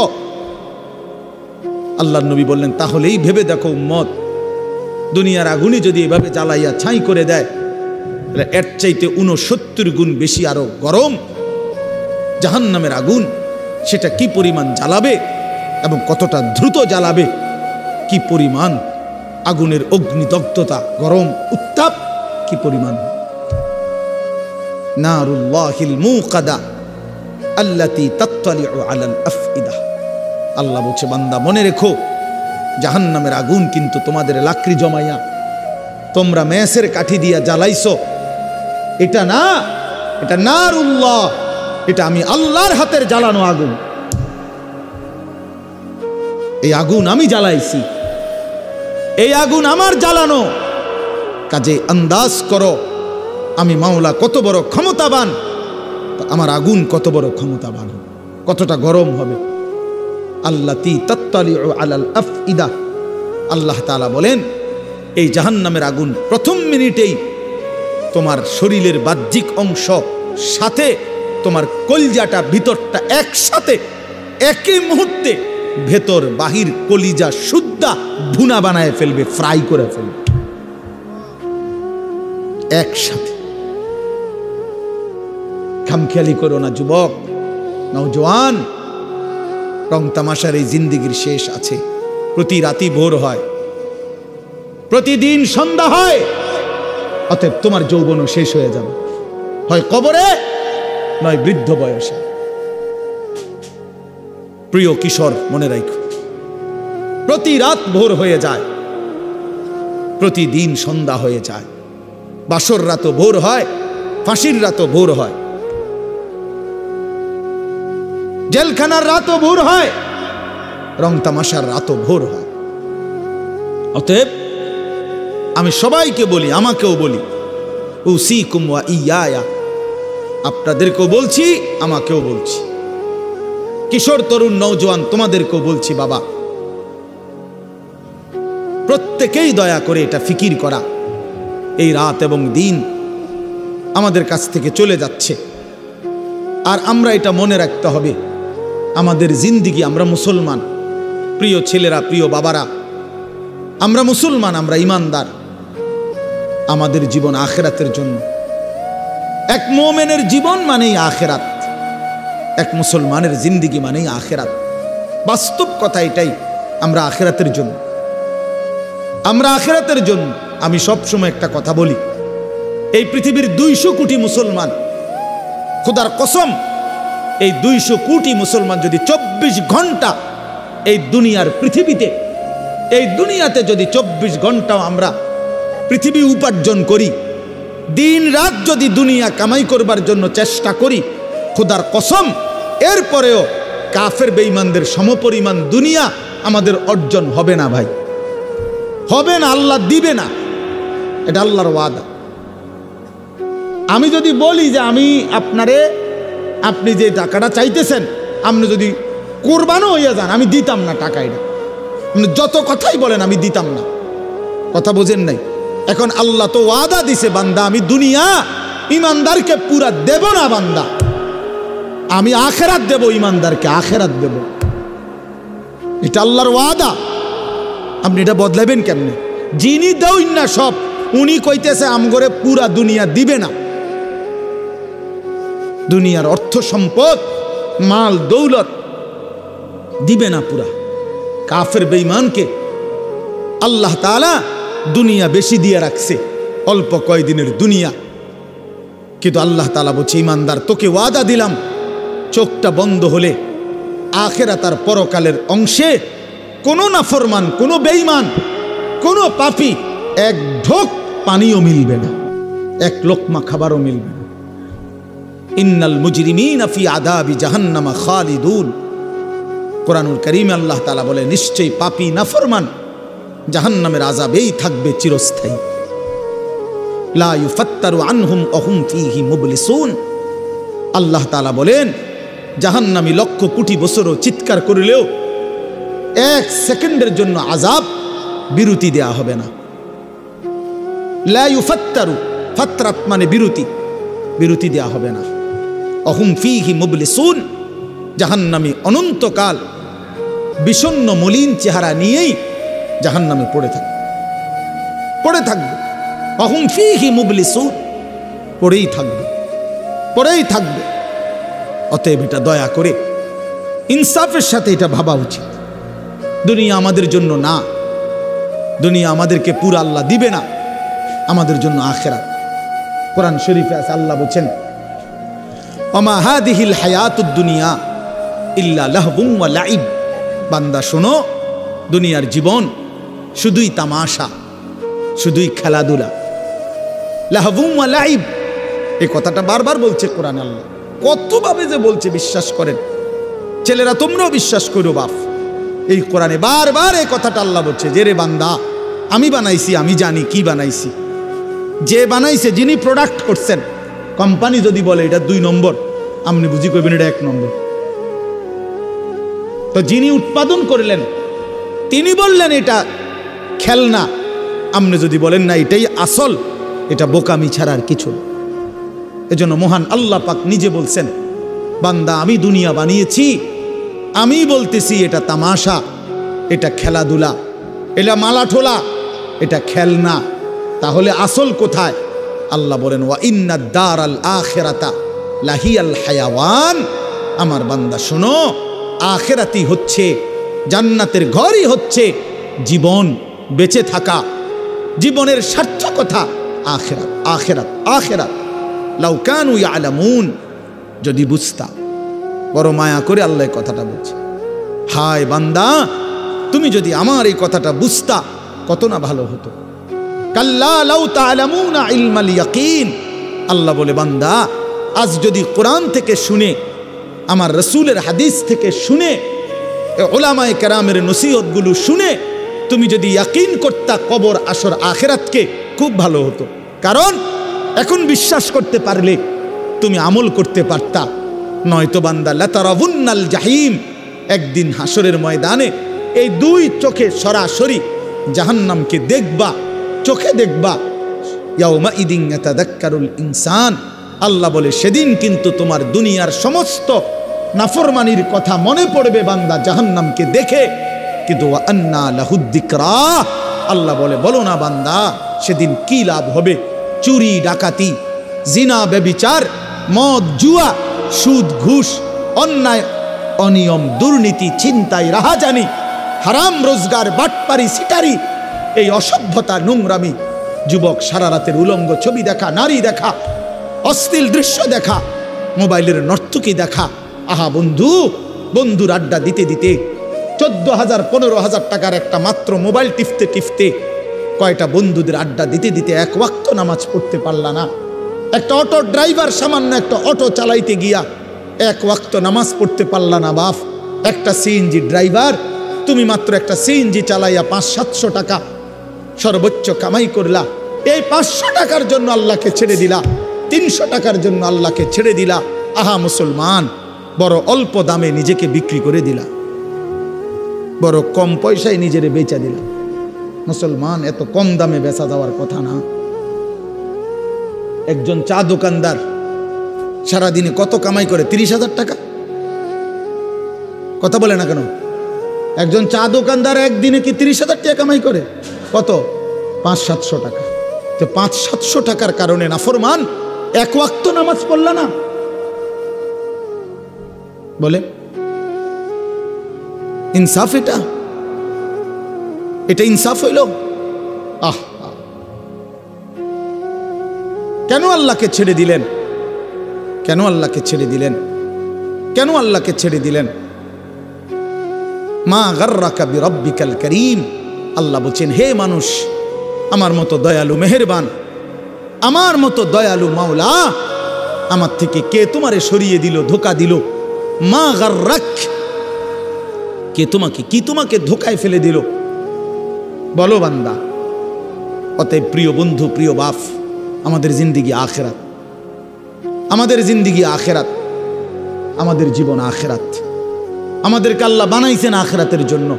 আল্লাহর নবী বললেন তাহলেই ভেবে দেখো উম্মত, দুনিয়ার আগুনই যদি এভাবে জ্বালাইয়া ছাই করে দেয়, তাহলে এর চাইতে 69 গুণ বেশি আরো গরম জাহান্নামের আগুন, সেটা কি পরিমাণ জ্বালাবে এবং কতটা দ্রুত জ্বালাবে, কি পরিমাণ আগুনের অগ্নিদগ্ধতা, গরম উত্তাপ কি পরিমাণ। নারুল্লাহিল মুকাদা আল্লাতী তাত্তালিউ আলাল আফইদা, আল্লাহ বলছে বান্দা মনে রেখো, জাহান্নামের আগুন কিন্তু তোমাদের লাকড়ি জমাইয়া তোমরা মেসের কাঠি দিয়া জ্বালাইছো, এটা না, এটা নারুল্লাহ, এটা আমি আল্লাহর হাতের জ্বালানো আগুন। এই আগুন আমি জ্বালাইছি, এই আগুন আমার জ্বালানো। কাজে আন্দাজ করো আমি মাওলা কত বড় ক্ষমতাবান, আমার আগুন কত বড় ক্ষমতাবান, কতটা গরম হবে। আল্লাতী তাত্তালিউ আলাল আফইদা, আল্লাহ তাআলা বলেন এই জাহান্নামের আগুন প্রথম মিনিটেই তোমার শরীরের বাহ্যিক অংশ সাথে তোমার কলিজাটা ভিতরটা একসাথে একই মুহূর্তে ভেতর বাহির কলিজা শুদ্ধা ভুনা বানায় ফেলবে, ফ্রাই করে ফেলবে একসাথে। খামখেয়ালি করো না যুবক, নওজোয়ান, রং তামাশার এই জিন্দেগির শেষ আছে। প্রতি রাতি ভোর হয়, প্রতিদিন সন্ধ্যা হয়, অতএব তোমার যৌবনও শেষ হয়ে যাবে, হয় কবরে নয় বৃদ্ধ বয়সে। প্রিয় কিশোর মনে রাখো, প্রতি রাত ভোর হয়ে যায়, প্রতিদিন সন্ধ্যা হয়ে যায়, বাসর রাতও ভোর হয়, ফাঁসির রাতও ভোর হয়, জেলখানার রাতও ভোর হয়, রং তামাশার রাতও ভোর হয়। অতএব আমি সবাইকে বলি, আমাকেও বলি, উসিকুম ওয়া ইয়া, আপনাদেরকেও বলছি আমাকেও বলছি, কিশোর তরুণ নওজোয়ান তোমাদেরকেও বলছি, বাবা প্রত্যেকেই দয়া করে এটা ফিকির করা, এই রাত এবং দিন আমাদের কাছ থেকে চলে যাচ্ছে, আর আমরা এটা মনে রাখতে হবে আমাদের জিন্দিগি, আমরা মুসলমান, প্রিয় ছেলেরা, প্রিয় বাবারা, আমরা মুসলমান, আমরা ইমানদার, আমাদের জীবন আখেরাতের জন্য। এক মুমিনের জীবন মানেই আখেরাত, এক মুসলমানের জিন্দিগি মানেই আখেরাত। বাস্তব কথা এটাই, আমরা আখেরাতের জন্য, আমরা আখেরাতের জন্য। আমি সবসময় একটা কথা বলি, এই পৃথিবীর 200 কোটি মুসলমান, খোদার কসম, এই 200 কোটি মুসলমান যদি 24 ঘন্টা এই দুনিয়ার পৃথিবীতে, এই দুনিয়াতে যদি 24 ঘন্টাও আমরা পৃথিবী উপার্জন করি, দিন রাত যদি দুনিয়া কামাই করবার জন্য চেষ্টা করি, খোদার কসম এরপরেও কাফের বেঈমানদের সমপরিমাণ দুনিয়া আমাদের অর্জন হবে না ভাই, হবে না, আল্লাহ দিবে না, এটা আল্লাহর ওয়াদা। আমি যদি বলি যে আমি আপনারে, আপনি যে টাকাটা চাইতেছেন, আপনি যদি কোরবানও হইয়া যান, আমি দিতাম না টাকা, এটা যত কথাই বলেন আমি দিতাম না, কথা বোঝেন নাই। এখন আল্লাহ তো ওয়াদা দিছে, বান্দা আমি দুনিয়া ইমানদারকে পুরা দেব না, বান্দা আমি আখেরাত দেব, ইমানদারকে আখেরাত দেব, এটা আল্লাহর ওয়াদা। আপনি এটা বদলাবেন কেমনে? যিনি দেউন না সব, উনি কইতেছে আমগরে পুরা দুনিয়া দিবে না, দুনিয়ার অর্থ সম্পদ মাল দৌলত দিবে না পুরা। কাফের বেঈমানকে আল্লাহ তাআলা দুনিয়া বেশি দিয়ে রাখছে, অল্প কয়দিনের দুনিয়া, কিন্তু আল্লাহ তাআলা বলছে ইমানদার তোকে ওয়াদা দিলাম, চোখটা বন্ধ হলে আখিরাত আর পরকালের অংশে কোনো নাফরমান, কোনো বেঈমান, কোনো পাপী এক ঢোক পানিও মিলবে না, এক লোকমা খাবারও মিলবে না। ইন্নাল মুজরিমিনা ফি আযাবি জাহান্নামা খালিদুন, কোরআনুল কারীমে আল্লাহ তাআলা বলে নিশ্চয়ই পাপী নাফরমান জাহান্নামের আযাবেই থাকবে চিরস্থায়ী। লা ইউফাত্তারু আনহুম ওয়া হুম ফীহি মুবলিসুন, আল্লাহ তাআলা বলেন জাহান্নামী লক্ষ কোটি বছরও চিৎকার করলেও এক সেকেন্ডের জন্য আযাব বিরতি দেয়া হবে না। লা ইউফাত্তারু, ফাতরাত মানে বিরতি, বিরতি দেয়া হবে না। অহুম ফীহি মুবলিসুন, জাহান্নামী অনন্তকাল বিষণ্ণ মলিন চেহারা নিয়েই জাহান্নামে পড়ে থাকবে। অহুম ফীহি মুবলিসুন, পড়েই থাকবে। অতএব এটা দয়া করে ইনসাফের সাথে এটা ভাবা উচিত। দুনিয়া আমাদের জন্য না, দুনিয়া আমাদেরকে পুরো আল্লাহ দিবে না, আমাদের জন্য আখিরাত। কোরআন শরীফে আছে, আল্লাহ বলেন ওমা হাদিহিল হায়াতুদ দুনিয়া ইল্লা লাহবুন ওয়া লাইব। বান্দা শোনো, দুনিয়ার জীবন শুধুই তামাশা, শুধুই খেলাধুলা। লাহবুন ওয়া লাইব, এই কথাটা বারবার বলছে কোরআন। আল্লাহ কতভাবে যে বলছে বিশ্বাস করেন, ছেলেরা তোমরাও বিশ্বাস করো বাপ। এই কোরআনে বারবার এই কথাটা আল্লাহ বলছে যে রে বান্দা, আমি বানাইছি, আমি জানি কি বানাইছি। যে বানাইছে, যিনি প্রোডাক্ট করছেন, কোম্পানি যদি বলে এটা 2 নম্বর, আপনি বুঝি করবেন এটা 1 নম্বর। তো যিনি উৎপাদন করলেন তিনি বললেন এটা খেলনা, আপনি যদি বলেন না এটাই আসল, এটা বোকামি ছাড়া আর কিছু। এজন্য মহান আল্লাহ পাক নিজে বলছেন, বান্দা আমি দুনিয়া বানিয়েছি, আমি বলতেছি এটা তামাশা, এটা খেলাধুলা, এটা মালাঠোলা, এটা খেলনা। তাহলে আসল কোথায়? আল্লাহ বলেন ওয়া ইন্নাদ দারাল আখিরাতা লাহিয়াল হায়াওয়ান। আমার বান্দা শোনো, আখিরাতই হচ্ছে, জান্নাতের ঘরই হচ্ছে জীবন, বেঁচে থাকা, জীবনের সার্থকতা আখিরাত, আখিরাত, আখিরাত। লাউ কানু ইয়ালামুন, যদি বুঝতা। বড় মায়া করে আল্লাহ কথাটা বলছে, হায় বান্দা তুমি যদি আমার এই কথাটা বুঝতা কত না ভালো হতো। কাল্লা লাউ তা'লামুনা ইলমাল ইয়াকিন। আল্লাহ বলে বান্দা আজ যদি কোরআন থেকে শুনে, আমার রাসূলের হাদিস থেকে শুনে, উলামায়ে কেরামের নসিহতগুলো শুনে তুমি যদি ইয়াকিন করতা কবর, আসর, আখিরাতকে, খুব ভালো হতো। কারণ এখন বিশ্বাস করতে পারলে তুমি আমল করতে পারতা। নয়তো বান্দা লাতারাবুন্নাল জাহিম, একদিন হাসরের ময়দানে এই 2 চোখে সরাসরি জাহান্নামকে দেখবা, চোখে দেখবা। ইয়াউমা ইদিন ইয়াতাযাক্কারুল ইনসান। আল্লাহ বলে সেদিন কিন্তু তোমার দুনিয়ার সমস্ত নাফরমানির কথা মনে পড়বে বান্দা জাহান্নামকে দেখে। কিন্তু ওয়া আন্না লাহুদ যিকরা। আল্লাহ বলে বলো না বান্দা সেদিন কি লাভ হবে? চুরি ডাকাতি, জিনা ব্যভিচার, মদ জুয়া, সুদ ঘুষ, অন্যায় অনিয়ম, দুর্নীতি, ছিনতাই, রাহাজানি, হারাম রোজগার, বাটপারি, সিটারি, এই অসভ্যতা, নোংরামি, যুবক সারা রাতের উলঙ্গ ছবি দেখা, নারী দেখা, অশ্লীল দৃশ্য দেখা, মোবাইলের নর্তকী দেখা। আহা বন্ধু, বন্ধুর আড্ডা দিতে দিতে 14,000 15,000 টাকার একটা মাত্র মোবাইল টিপতে টিপতে কয়টা বন্ধুদের আড্ডা দিতে দিতে 1 ওয়াক্ত নামাজ পড়তে পারলা না। একটা অটো ড্রাইভার সামান্য একটা অটো চালাইতে গিয়া 1 ওয়াক্ত নামাজ পড়তে পারলা না বাপ। একটা সিএনজি ড্রাইভার, তুমি মাত্র একটা সিএনজি চালাইয়া 500-700 টাকা সর্বোচ্চ কামাই করলা। এই 500 টাকার জন্য আল্লাহকে ছেড়ে দিলা, 300 টাকার জন্য আল্লাহকে ছেড়ে দিলা। আহা মুসলমান, বড় অল্প দামে নিজেকে বিক্রি করে দিলা, বড় কম পয়সায় নিজেরে বেচা দিলা। মুসলমান, এত কম দামে বেচা যাওয়ার কথা না। একজন চা দোকানদার সারাদিনে কত কামাই করে? 30,000 টাকা। কথা বলে না কেন? একজন চা দোকানদার একদিনে কি 30,000 টাকা কামাই করে? কত? 500-700 টাকা। তো 500-700 টাকার কারণে নাফরমান 1 ওয়াক্ত নামাজ পড়লা না? বলে ইনসাফ? এটা ইনসাফ হইল? আহ, কেন আল্লাহকে ছেড়ে দিলেন? কেন আল্লাহকে ছেড়ে দিলেন? কেন আল্লাহকে ছেড়ে দিলেন? মা গাররাকা বিরাব্বিকাল কারীম। আল্লাহ বলেন, হে মানুষ, আমার মতো দয়ালু মেহেরবান, আমার মতো দয়ালু মাওলা, আমার থেকে কে তোমারে সরিয়ে দিল, ধোকা দিল? মা গাররাক, কে তোমাকে, কি তোমাকে ধোকায় ফেলে দিল? বলো বান্দা। অতএব প্রিয় বন্ধু, প্রিয় বাপ, আমাদের জিন্দিগি আখিরাত, আমাদের জিন্দিগি আখিরাত, আমাদের জীবন আখিরাত। আমাদেরকে আল্লাহ বানাইছেন আখিরাতের জন্য।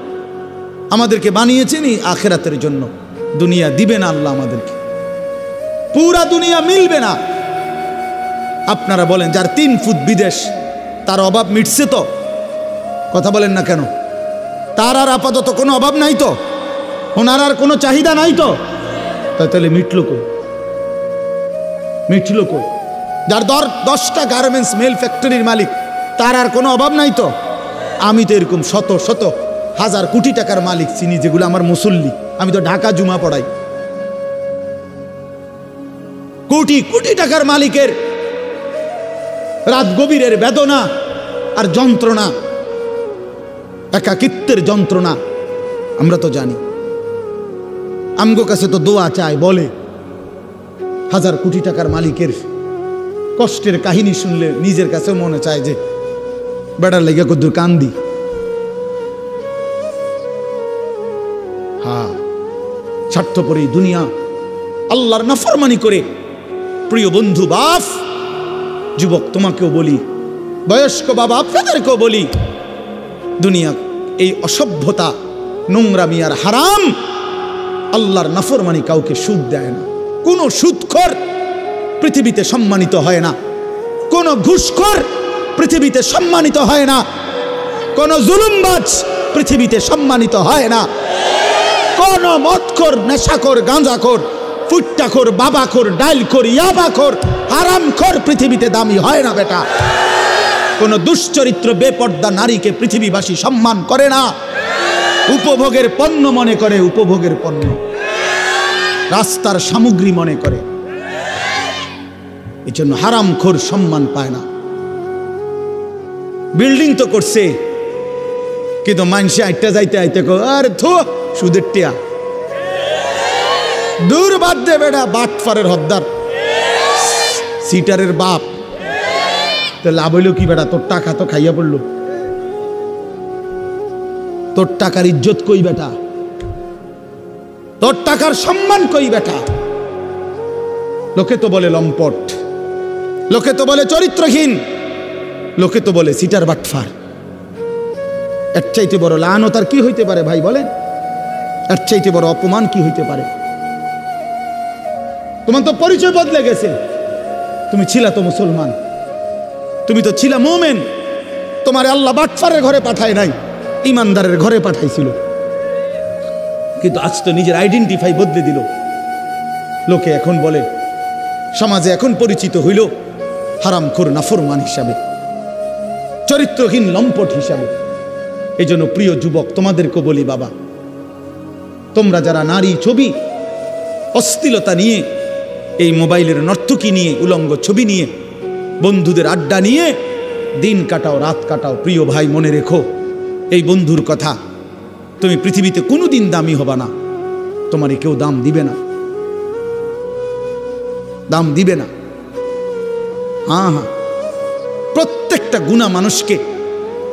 আমাদেরকে বানিয়েছেনই আখিরাতের জন্য। দুনিয়া দিবে না আল্লাহ আমাদেরকে, পুরা দুনিয়া মিলবে না। আপনারা বলেন যার 3 ফুট বিদেশ, তার অভাব মিটছে তো? কথা বলেন না কেন? তার আর আপাতত কোনো অভাব নাই তো? ওনার আর কোনো চাহিদা নাই তো? তাহলে মিটলো কই? মিটলো কই? যার 10টা গার্মেন্টস মেল ফ্যাক্টরির মালিক, তার আর কোনো অভাব নাই তো? আমি তো এরকম শত শত হাজার কোটি টাকার মালিক চিনি, যেগুলো আমার মুসল্লি। আমি তো ঢাকা জুমা পড়াই। কোটি কোটি টাকার মালিকের রাত গভীরের বেদনা আর যন্ত্রণা, একাকিত্বের যন্ত্রণা আমরা তো জানি। আমগো কাছে তো দোয়া চায়, বলে হাজার কোটি টাকার মালিকের কষ্টের কাহিনী শুনলে নিজের কাছে মনে চায় যে বেটার লেগে কদ্দুর কান্দি। হ্যাঁ, স্বার্থপর এই দুনিয়া আল্লাহর নাফরমানি করে। প্রিয় বন্ধু, বাপ, যুবক তোমাকেও বলি, বয়স্ক বাবা আপনাদেরকেও বলি, দুনিয়া এই অসভ্যতা, নোংরামি আর হারাম, আল্লাহর নাফরমানি কাউকে সুখ দেয় না। কোন সুদখোর পৃথিবীতে সম্মানিত হয় না, কোন ঘুষখোর পৃথিবীতে সম্মানিত হয় না, কোন জুলুমবাজ পৃথিবীতে সম্মানিত হয় না, কোন মদখোর, নেশাখোর, গাঁজাখোর, ফুট্টাখোর, বাবাখোর, ডাইলখোর, ইয়াবাখোর, হারামখোর পৃথিবীতে দামি হয় না বেটা। কোন দুশ্চরিত্র বেপর্দা নারীকে পৃথিবীবাসী সম্মান করে না, উপভোগের পণ্য মনে করে, উপভোগের পণ্য, রাস্তার সামগ্রী মনে করে। এই জন্য হারামখোর সম্মান পায় না। বিল্ডিং তো করছে, কিন্তু মানুষে আইটা যাইতে আইতে আর থো সুদের টিয়া, দূর বাদ দে বেটা, বাটফারের হদ্দার, সিটারের বাপ। তো লাভ হইল কি বেটা? তোর টাকা তো খাইয়া পড়লো, তোর টাকার ইজ্জত কই বেটা? তোর টাকার সম্মান কই বেটা? লোকে তো বলে লম্পট, লোকে তো বলে চরিত্রহীন, লোকে তো বলে সিটার বাটফার। এর চাইতে বড় লানত আর কি হইতে পারে ভাই বলেন? এর চাইতে বড় অপমান কি হইতে পারে? তোমার তো পরিচয় বদলে গেছে। তুমি ছিলা তো মুসলমান, তুমি তো ছিলা মুমিন। তোমার আল্লাহ বাটফারের ঘরে পাঠায় নাই, ইমানদারের ঘরে পাঠাইছিল। কিন্তু আজ তো নিজের আইডেন্টিফাই বদলে দিল। লোকে এখন বলে, সমাজে এখন পরিচিত হইল হারামখোর, নাফরমান হিসাবে, চরিত্রহীন, লম্পট হিসাবে। এই জন্য প্রিয় যুবক তোমাদেরকে বলি, বাবা, তোমরা যারা নারী ছবি, অশ্লীলতা নিয়ে, এই মোবাইলের নর্তকী নিয়ে, উলঙ্গ ছবি নিয়ে, বন্ধুদের আড্ডা নিয়ে দিন কাটাও, রাত কাটাও, প্রিয় ভাই মনে রেখো এই বন্ধুর কথা, তুমি পৃথিবীতে কোনোদিন দামি হবা না। তোমারই কেউ দাম দিবে না, দাম দিবে না। হ্যাঁ হ্যাঁ, প্রত্যেকটা গুনাহ মানুষকে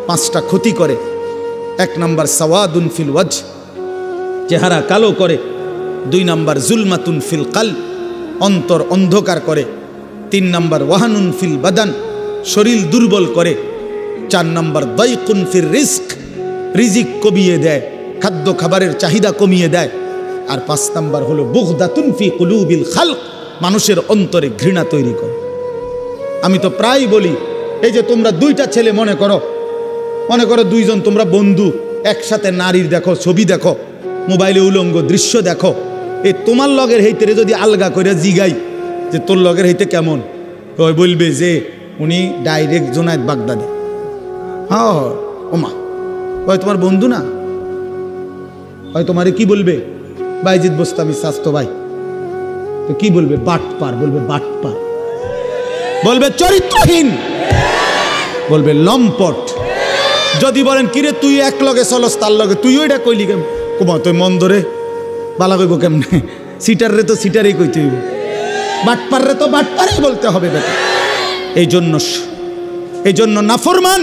5টা ক্ষতি করে। 1 নাম্বার সাওয়াদুন ফিল ওয়াজহ, চেহারা কালো করে। 2 নাম্বার জুলমাতুন ফিল কলব, অন্তর অন্ধকার করে। 3 নাম্বার ওয়াহানুন ফিল বাদান, শরীর দুর্বল করে। 4 নাম্বার দাইকুন ফির রিজক, রিজিক কমিয়ে দেয়, খাদ্য খাবারের চাহিদা কমিয়ে দেয়। আর 5 নাম্বার হলো বুগদাতুন ফি কুলুবিল খালক, মানুষের অন্তরে ঘৃণা তৈরি করে। আমি তো প্রায় বলি, এই যে তোমরা 2টা ছেলে মনে করো 2 জন তোমরা বন্ধু, একসাথে নারীর দেখো, ছবি দেখো, মোবাইলে উলঙ্গ দৃশ্য দেখো, এই তোমার লগের হেইতে যদি আলগা করে জিগাই যে তোর লগের হেইতে কেমন, ওই বলবে যে উনি ডাইরেক্ট জোনায়েদ বাগদাদি। হ্যাঁ ওমা, ওই তোমার বন্ধু না, ওই তোমারে কি বলবে? বাইজিদ বোস্তামি স্বাস্থ্য ভাই। তো কি বলবে? বাটপার বলবে, বাটপার বলবে, চরিত্রহীন বলবে, লম্পট। যদি বলেন কিরে তুই এক লগে চলস, তার লগে তুই ওইটা কইলি কেমন? কুমা তুই মন ধরে বালা কইব কেমনে? সিটার রে তো সিটারই কইতে হইব, বাটপার রে তো বাটপারই বলতে হবে বেটা। এই জন্য নাফরমান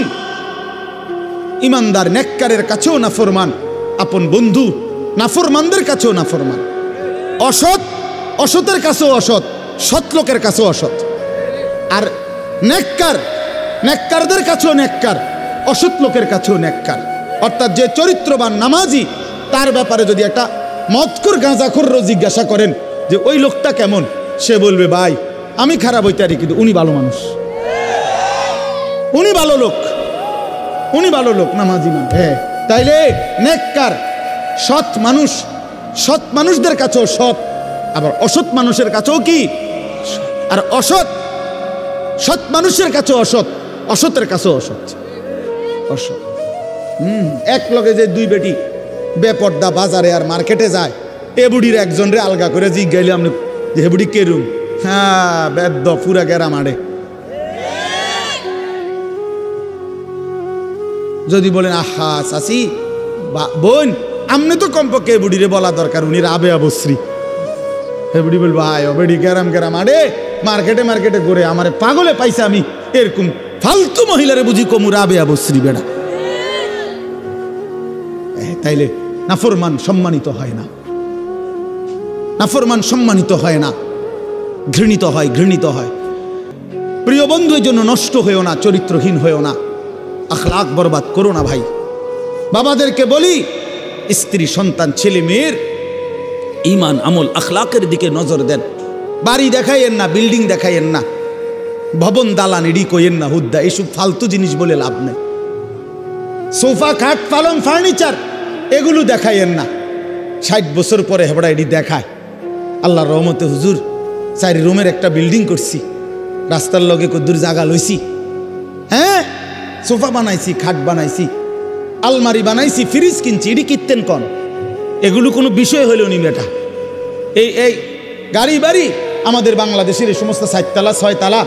ইমানদার নেককারের কাছেও নাফরমান, আপন বন্ধু নাফরমানদের কাছেও নাফরমান, অসৎ অসতের কাছেও অসৎ, সৎ লোকের কাছেও অসৎ। আর নেককারদের কাছেও নেককার, অসৎ লোকের কাছেও নেককার। অর্থাৎ যে চরিত্রবান নামাজি তার ব্যাপারে যদি একটা মদখোর গাঁজাখোরও জিজ্ঞাসা করেন যে ওই লোকটা কেমন, সে বলবে ভাই আমি খারাপ হইতে পারি কিন্তু উনি ভালো মানুষ, উনি ভালো লোক, উনি ভালো লোক, নামাজি মানুষ। হ্যাঁ, তাইলে নেককার সৎ মানুষ, সৎ মানুষদের কাছেও সৎ, আবার অসৎ মানুষের কাছেও কি, আর অসৎ সৎ মানুষের কাছেও অসৎ, অসতের কাছেও অসৎ, অসৎ। এক লগে যে দুই বেটি বেপর্দা বাজারে আর মার্কেটে যায়, এ বুড়ির একজন রে আলগা করে জিজ্ঞাইলে আপনি যে হে বুড়ি কেরুম, হ্যাঁ বেদ্য পুরা গেরা মারে। যদি বলেন আহা চাচি বোন, আমনে তো কমপক্ষে এ বুড়িরে বলা দরকার উনি রাবে অবশ্রী, হে বুড়ি বলবো আয় বেড়ি গেরাম গেরাম আরে মার্কেটে মার্কেটে ঘুরে আমারে পাগলে পাইছে, আমি এরকম ফালতু মহিলারে বুঝি কমু রাবে অবশ্রী বেড়া। তাইলে নাফরমান সম্মানিত হয় না, নাফরমান সম্মানিত হয় না, ঘৃণিত হয়, ঘৃণিত হয়। প্রিয় বন্ধু, এই জন্য নষ্ট হয়েও না, চরিত্রহীন হয়েও না, আখলাক বরবাদ করো না ভাই। বাবাদেরকে বলি, স্ত্রী সন্তান ছেলে মেয়ের ইমান আমল আখলাকের দিকে নজর দেন। বাড়ি দেখাইয়েন না, বিল্ডিং দেখাইয়েন না, ভবন দালান এডি কইয়েন না, হুদ্দা এইসব ফালতু জিনিস বলে লাভ নেই। সোফা খাট পালং ফার্নিচার এগুলো দেখাইয়েন না। 60 বছর পরে হেবড়া এডি দেখায়। আল্লাহর রহমতে হুজুর 4 রুমের একটা বিল্ডিং করছি, রাস্তার লগে কদ্দুর জায়গা লইছি, হ্যাঁ সোফা বানাইছি, খাট বানাইছি, আলমারি বানাইছি, ফ্রিজ কিনছি, এডি কিনতেন কন? এগুলো কোনো বিষয় হইল নি বেটা। এই গাড়ি বাড়ি আমাদের বাংলাদেশের এই সমস্ত 4 তালা 6 তালা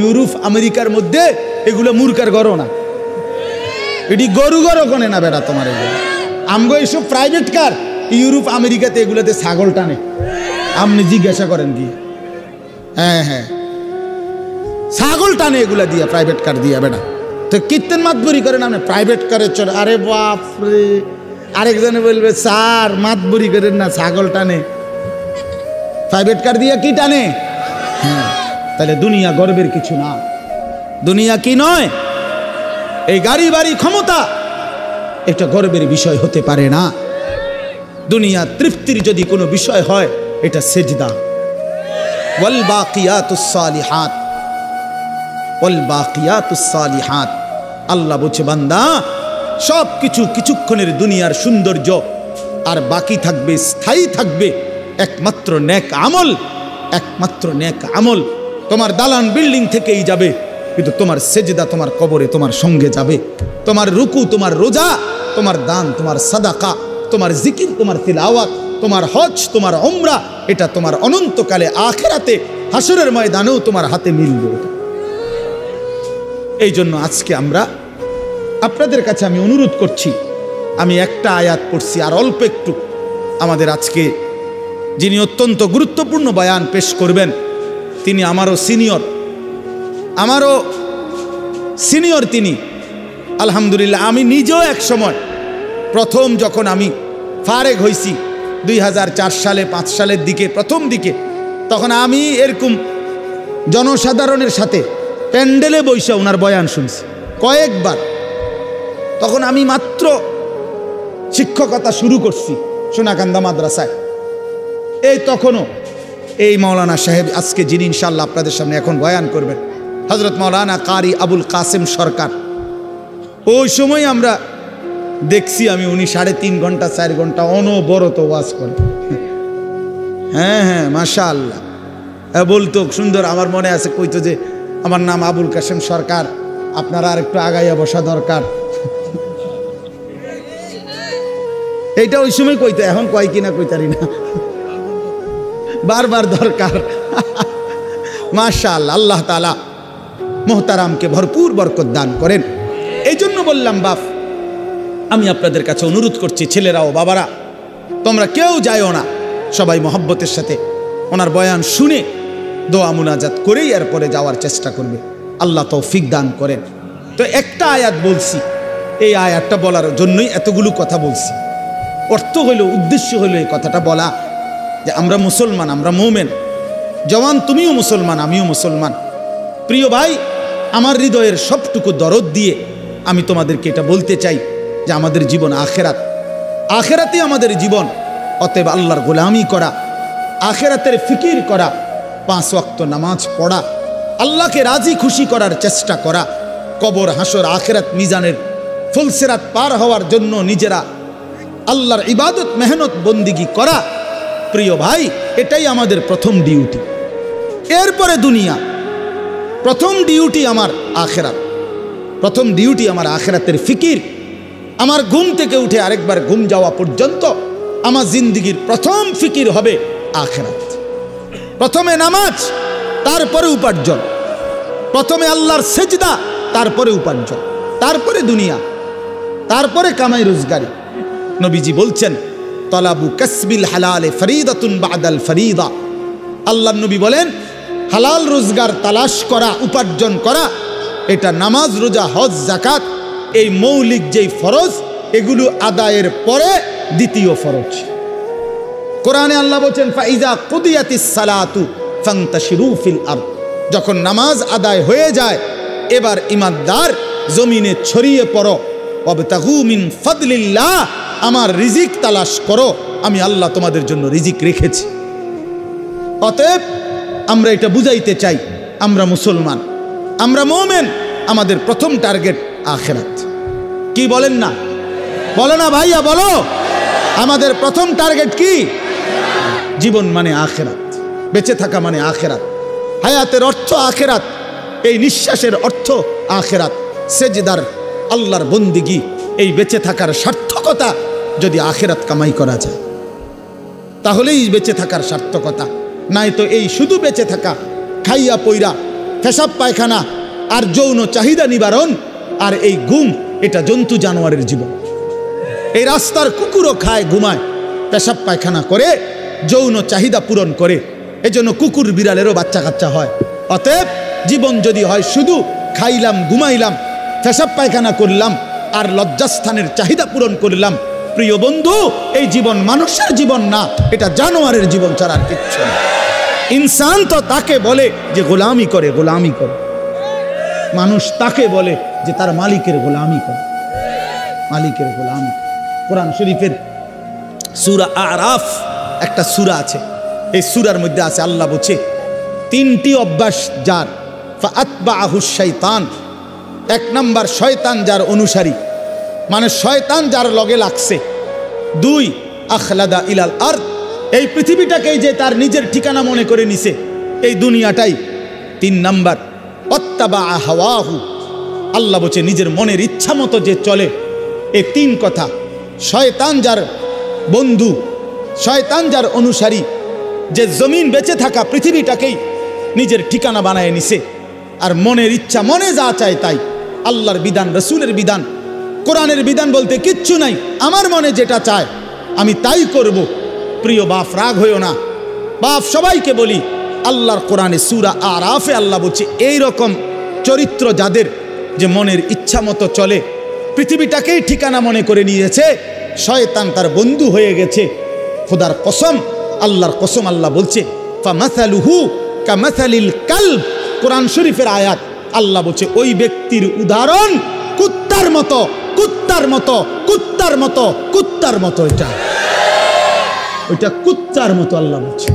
ইউরোপ আমেরিকার মধ্যে এগুলো মূর্খার গরো না, এটি গরু গরো কনে না বেটা তোমার। এগুলো আমগো এইসব প্রাইভেট কার ইউরোপ আমেরিকাতে এগুলোতে ছাগল টানে, আপনি জিজ্ঞাসা করেন দিয়ে, হ্যাঁ হ্যাঁ ছাগল টানে এগুলা দিয়া, প্রাইভেট কার দিয়া বেটা। তো কীর্তন মাতবরি করেন আপনি প্রাইভেট কারে চলে, আরে বাপরে। আরেকজনে বলবে স্যার মাতবরি করেন না, ছাগল টানে, প্রাইভেট কার দিয়া কি টানে? হ্যাঁ, তাহলে দুনিয়া গর্বের কিছু না, দুনিয়া কি নয়, এই গাড়ি বাড়ি ক্ষমতা এটা গর্বের বিষয় হতে পারে না। দুনিয়া তৃপ্তির যদি কোনো বিষয় হয় এটা সেজদা। ওয়াল বাকিয়াতুস সালিহাত, ওয়াল বাকিয়াতুস সালিহাত, আল্লাহ বলছে বান্দা সব কিছু কিছুক্ষণের দুনিয়ার সৌন্দর্য, আর বাকি থাকবে, স্থায়ী থাকবে একমাত্র নেক আমল, একমাত্র নেক আমল। তোমার দালান বিল্ডিং থেকেই যাবে, কিন্তু তোমার সেজদা তোমার কবরে তোমার সঙ্গে যাবে। তোমার রুকু, তোমার রোজা, তোমার দান, তোমার সাদাকা, তোমার জিকির, তোমার তিলাওয়াত, তোমার হজ, তোমার উমরা, এটা তোমার অনন্তকালে আখিরাতে হাসরের ময়দানেও তোমার হাতে মিলবে। এই জন্য আজকে আমরা আপনাদের কাছে আমি অনুরোধ করছি, আমি একটা আয়াত পড়ছি আর অল্প একটু। আমাদের আজকে যিনি অত্যন্ত গুরুত্বপূর্ণ বয়ান পেশ করবেন, তিনি আমারও সিনিয়র তিনি। আলহামদুলিল্লাহ, আমি নিজেও এক সময় প্রথম যখন আমি ফারেগ হয়েছি 2004 সালে 5 সালের দিকে, প্রথম দিকে, তখন আমি এরকম জনসাধারণের সাথে প্যান্ডেলে বইসা ওনার বয়ান শুনছি কয়েকবার। তখন আমি মাত্র শিক্ষকতা শুরু করছি সোনাকান্দা মাদ্রাসায়। এই তখনও এই মাওলানা সাহেব আজকে যিনি ইনশাআল্লাহ আপনাদের সামনে এখন বয়ান করবেন, হযরত মাওলানা কারি আবুল কাসেম সরকার, ওই সময় আমরা দেখছি আমি উনি 3.5 ঘন্টা 4 ঘন্টা অনবরত ওয়াজ করেন। হ্যাঁ হ্যাঁ মাশাআল্লাহ, বলতো সুন্দর। আমার মনে আছে কইতো যে আমার নাম আবুল কাসেম সরকার, আপনারা আর একটু আগাইয়া বসা দরকার। এইটা ওই সময় কইতো, এখন কয় কিনা কইতারি না, বারবার দরকার। মাশাআল্লাহ, আল্লাহ তাআলা মোহতারামকে ভরপুর বরকত দান করেন। এই জন্য বললাম বাপ, আমি আপনাদের কাছে অনুরোধ করছি, ছেলেরা ও বাবারা, তোমরা কেউ যাইও না, সবাই মহব্বতের সাথে ওনার বয়ান শুনে দোয়া মুনাজাত করেই এরপরে যাওয়ার চেষ্টা করবে। আল্লাহ তৌফিক দান করেন। তো একটা আয়াত বলছি, এই আয়াতটা বলার জন্যই এতগুলো কথা বলছি। অর্থ হইল, উদ্দেশ্য হইল এই কথাটা বলা যে আমরা মুসলমান, আমরা মুমিন। জওয়ান তুমিও মুসলমান, আমিও মুসলমান। প্রিয় ভাই, আমার হৃদয়ের সবটুকু দরদ দিয়ে আমি তোমাদেরকে এটা বলতে চাই যে আমাদের জীবন আখেরাত, আখেরাতই আমাদের জীবন। অতএব আল্লাহর গোলামি করা, আখেরাতের ফিকির করা, 5 ওয়াক্ত নামাজ পড়া, আল্লাহকে রাজি খুশি করার চেষ্টা করা, কবর হাসর আখেরাত মিজানের ফুলসিরাত পার হওয়ার জন্য নিজেরা আল্লাহর ইবাদত মেহনত বন্দিগি করা। প্রিয় ভাই, এটাই আমাদের প্রথম ডিউটি। এরপরে দুনিয়া। প্রথম ডিউটি আমার আখেরাত, প্রথম ডিউটি আমার আখেরাতের ফিকির। আমার ঘুম থেকে উঠে আরেকবার ঘুম যাওয়া পর্যন্ত আমার জিন্দিগির প্রথম ফিকির হবে আখেরাত। প্রথমে নামাজ, তারপরে উপার্জন। প্রথমে আল্লাহর সেজদা, তারপরে উপার্জন, তারপরে দুনিয়া, তারপরে কামাই রোজগারি। নবীজি বলছেন, তলাবু কাসবিল হালালে ফরিদাতুন বাদাল ফরিদা। আল্লাহর নবী বলেন, হালাল রোজগার তালাশ করা, উপার্জন করা, এটা নামাজ, রোজা, হজ, যাকাত, এই মৌলিক যেই ফরজ, এগুলো আদায়ের পরে দ্বিতীয় ফরজ। কোরআনে আল্লাহ বলছেন, ফাইজা কুদিয়াতিস সালাতু ফান্তাশিরু ফিল আরদ। যখন নামাজ আদায় হয়ে যায়, এবার ইমানদার জমিনে ছড়িয়ে পড়ো। ওয়াবতাগু মিন ফাদলিল্লাহ, আমার রিজিক তালাশ করো, আমি আল্লাহ তোমাদের জন্য রিজিক রেখেছি। অতএব আমরা এটা বুঝাইতে চাই, আমরা মুসলমান, আমরা মুমিন, আমাদের প্রথম টার্গেট আখিরাত। কি বলেন না? বলো না ভাইয়া, বলো। আমাদের প্রথম টার্গেট কি? জীবন মানে আখিরাত, বেঁচে থাকা মানে আখিরাত, হায়াতের অর্থ আখিরাত, এই নিঃশ্বাসের অর্থ আখিরাত, সেজদার আল্লাহর বন্দিগি, এই বেঁচে থাকার সার্থকতা যদি আখিরাত কামাই করা যায়, তাহলেই বেঁচে থাকার সার্থকতা। নাই তো এই শুধু বেঁচে থাকা, খাইয়া পইরা, পেশাব পায়খানা আর যৌন চাহিদা নিবারণ, আর এই ঘুম, এটা জন্তু জানোয়ারের জীবন। এই রাস্তার কুকুরও খায়, ঘুমায়, পেশাব পায়খানা করে, যৌন চাহিদা পূরণ করে। এজন্য কুকুর বিড়ালেরও বাচ্চা কাচ্চা হয়। অতএব জীবন যদি হয় শুধু খাইলাম, ঘুমাইলাম, পেশাব পায়খানা করলাম আর লজ্জাস্থানের চাহিদা পূরণ করলাম, প্রিয় বন্ধু, এই জীবন মানুষের জীবন না, এটা জানোয়ারের জীবন ছাড়া আর কিচ্ছু না। ইনসান তো তাকে বলে যে গোলামি করে, গোলামি করে। মানুষ তাকে বলে যে তার মালিকের গোলামি করে, মালিকের গোলামি। কোরআন শরীফের সূরা আরাফ একটা সূরা আছে, এই সূরার মধ্যে আছে, আল্লাহ বলছে 3টি অভ্যাস যার, ফাআতবাআহুশ শাইতান। 1 নাম্বার, শয়তান যার অনুসারী, মানে শয়তান যার লগে লাগছে। 2, আখলাদা ইলাল আরদ, এই পৃথিবীটাকেই যে তার নিজের ঠিকানা মনে করে নিছে, এই দুনিয়াটাই। 3 নাম্বার, অত্তাবা হাওয়াহু, আল্লাহ বলছে নিজের মনের ইচ্ছা মতো যে চলে। এই 3 কথা, শয়তান যার বন্ধু, শয়তান যার অনুসারী, যে জমিন বেঁচে থাকা পৃথিবীটাকেই নিজের ঠিকানা বানায় নিছে, আর মনের ইচ্ছা, মনে যা চায় তাই। আল্লাহর বিধান, রসুলের বিধান, কোরআনের বিধান বলতে কিচ্ছু নাই, আমার মনে যেটা চায় আমি তাই করব। প্রিয় বাপ, রাগ হইও না, বাপ সবাইকে বলি, আল্লাহর কোরআনে সূরা আরাফে আল্লাহ বলছে এই রকম চরিত্র যাদের, যে মনের ইচ্ছা মতো চলে, পৃথিবীটাকেই ঠিকানা মনে করে নিয়েছে, শয়তান তার বন্ধু হয়ে গেছে। খোদার কসম, আল্লাহর কসম, আল্লাহ বলছে ফামাসালুহু কামাসালিল কালব। কোরআন শরীফের আয়াত, আল্লাহ বলছে ওই ব্যক্তির উদাহরণ কুত্তার মতো, কুত্তার মতো, কুত্তার মতো, কুত্তার মতো। এটা ওইটা কুত্তার মতো আল্লাহ বলছে।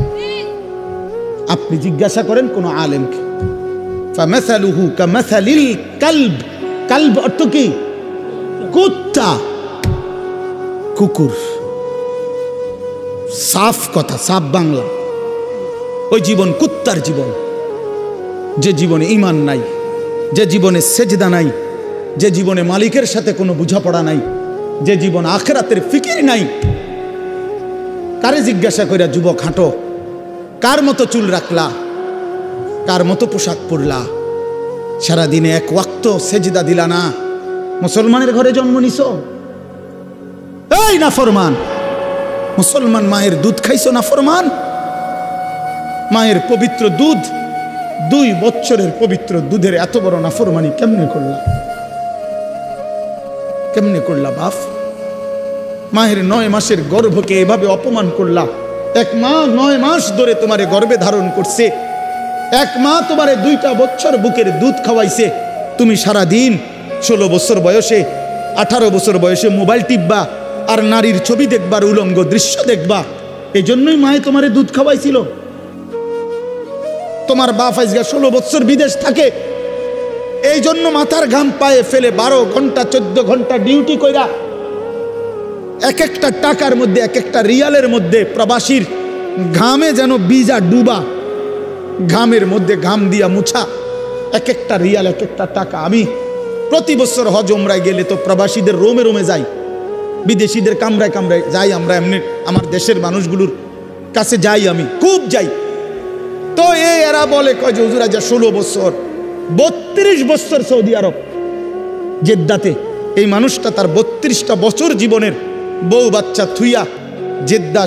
আপনি জিজ্ঞাসা করেন কোন আলেমকে, ফামাসালুহু কামাসালিল কালব। কালব অর্থ কি? কুত্তা, কুকুর। সাফ কথা, সাফ বাংলা। ওই জীবন কুত্তার জীবন, যে জীবনে ঈমান নাই, যে জীবনে সেজদা নাই, যে জীবনে মালিকের সাথে কোনো বোঝাপড়া নাই, যে জীবন আখিরাতের ফিকির নাই। কারে জিজ্ঞাসা কইরা যুবক হাঁটো, কার মতো চুল রাখলা, কার মতো পোশাক পরলা, সারাদিনে 1 ওয়াক্ত সেজদা দিলা না, মুসলমানের ঘরে জন্ম নিছো? এই নাফরমান, মুসলমান মায়ের দুধ খাইছো নাফরমান? মায়ের পবিত্র দুধ, 2 বছরের পবিত্র দুধের এত বড় নাফরমানি কেমনে করলা? কেমনে করলা বাপ? মায়ের 9 মাসের গর্ভকে এভাবে অপমান করলা। 1 মা 9 মাস ধরে তোমারে গর্ভে ধারণ করছে, 1 মা তোমারে 2টা বছর বুকের দুধ খাওয়াইছে। তুমি সারা দিন 16 বছর বয়সে, 18 বছর বয়সে মোবাইল টিপবা, আর নারীর ছবি দেখবার, উলঙ্গ দৃশ্য দেখবা। এই জন্যই মায়ে তোমারে দুধ খাওয়াইছিল। তোমার বাপ আজকে 16 বছর বিদেশ থাকে, এই জন্য মাথার ঘাম পায়ে ফেলে 12 ঘন্টা 14 ঘন্টা ডিউটি কইরা এক একটা টাকার মধ্যে, এক একটা রিয়ালের মধ্যে প্রবাসীর ঘামে যেন বীজা ডুবা, ঘামের মধ্যে ঘাম দিয়া মুছা, এক একটা রিয়াল, এক একটা টাকা। আমি প্রতি বছর হজ উমরায় গেলে তো প্রবাসীদের রোমে রোমে যাই, বিদেশিদের কামরায় কামরায় যাই। আমরা এমনি আমার দেশের মানুষগুলোর কাছে যাই, আমি খুব যাই। তো এরা বলে কয় যে হুজুর আজ 16 বছর 32 বছর সৌদি আরব জেদ্দাতে। এই মানুষটা তার 32টা বছর জীবনের বউ বাচ্চা থুইয়া জেদ্দা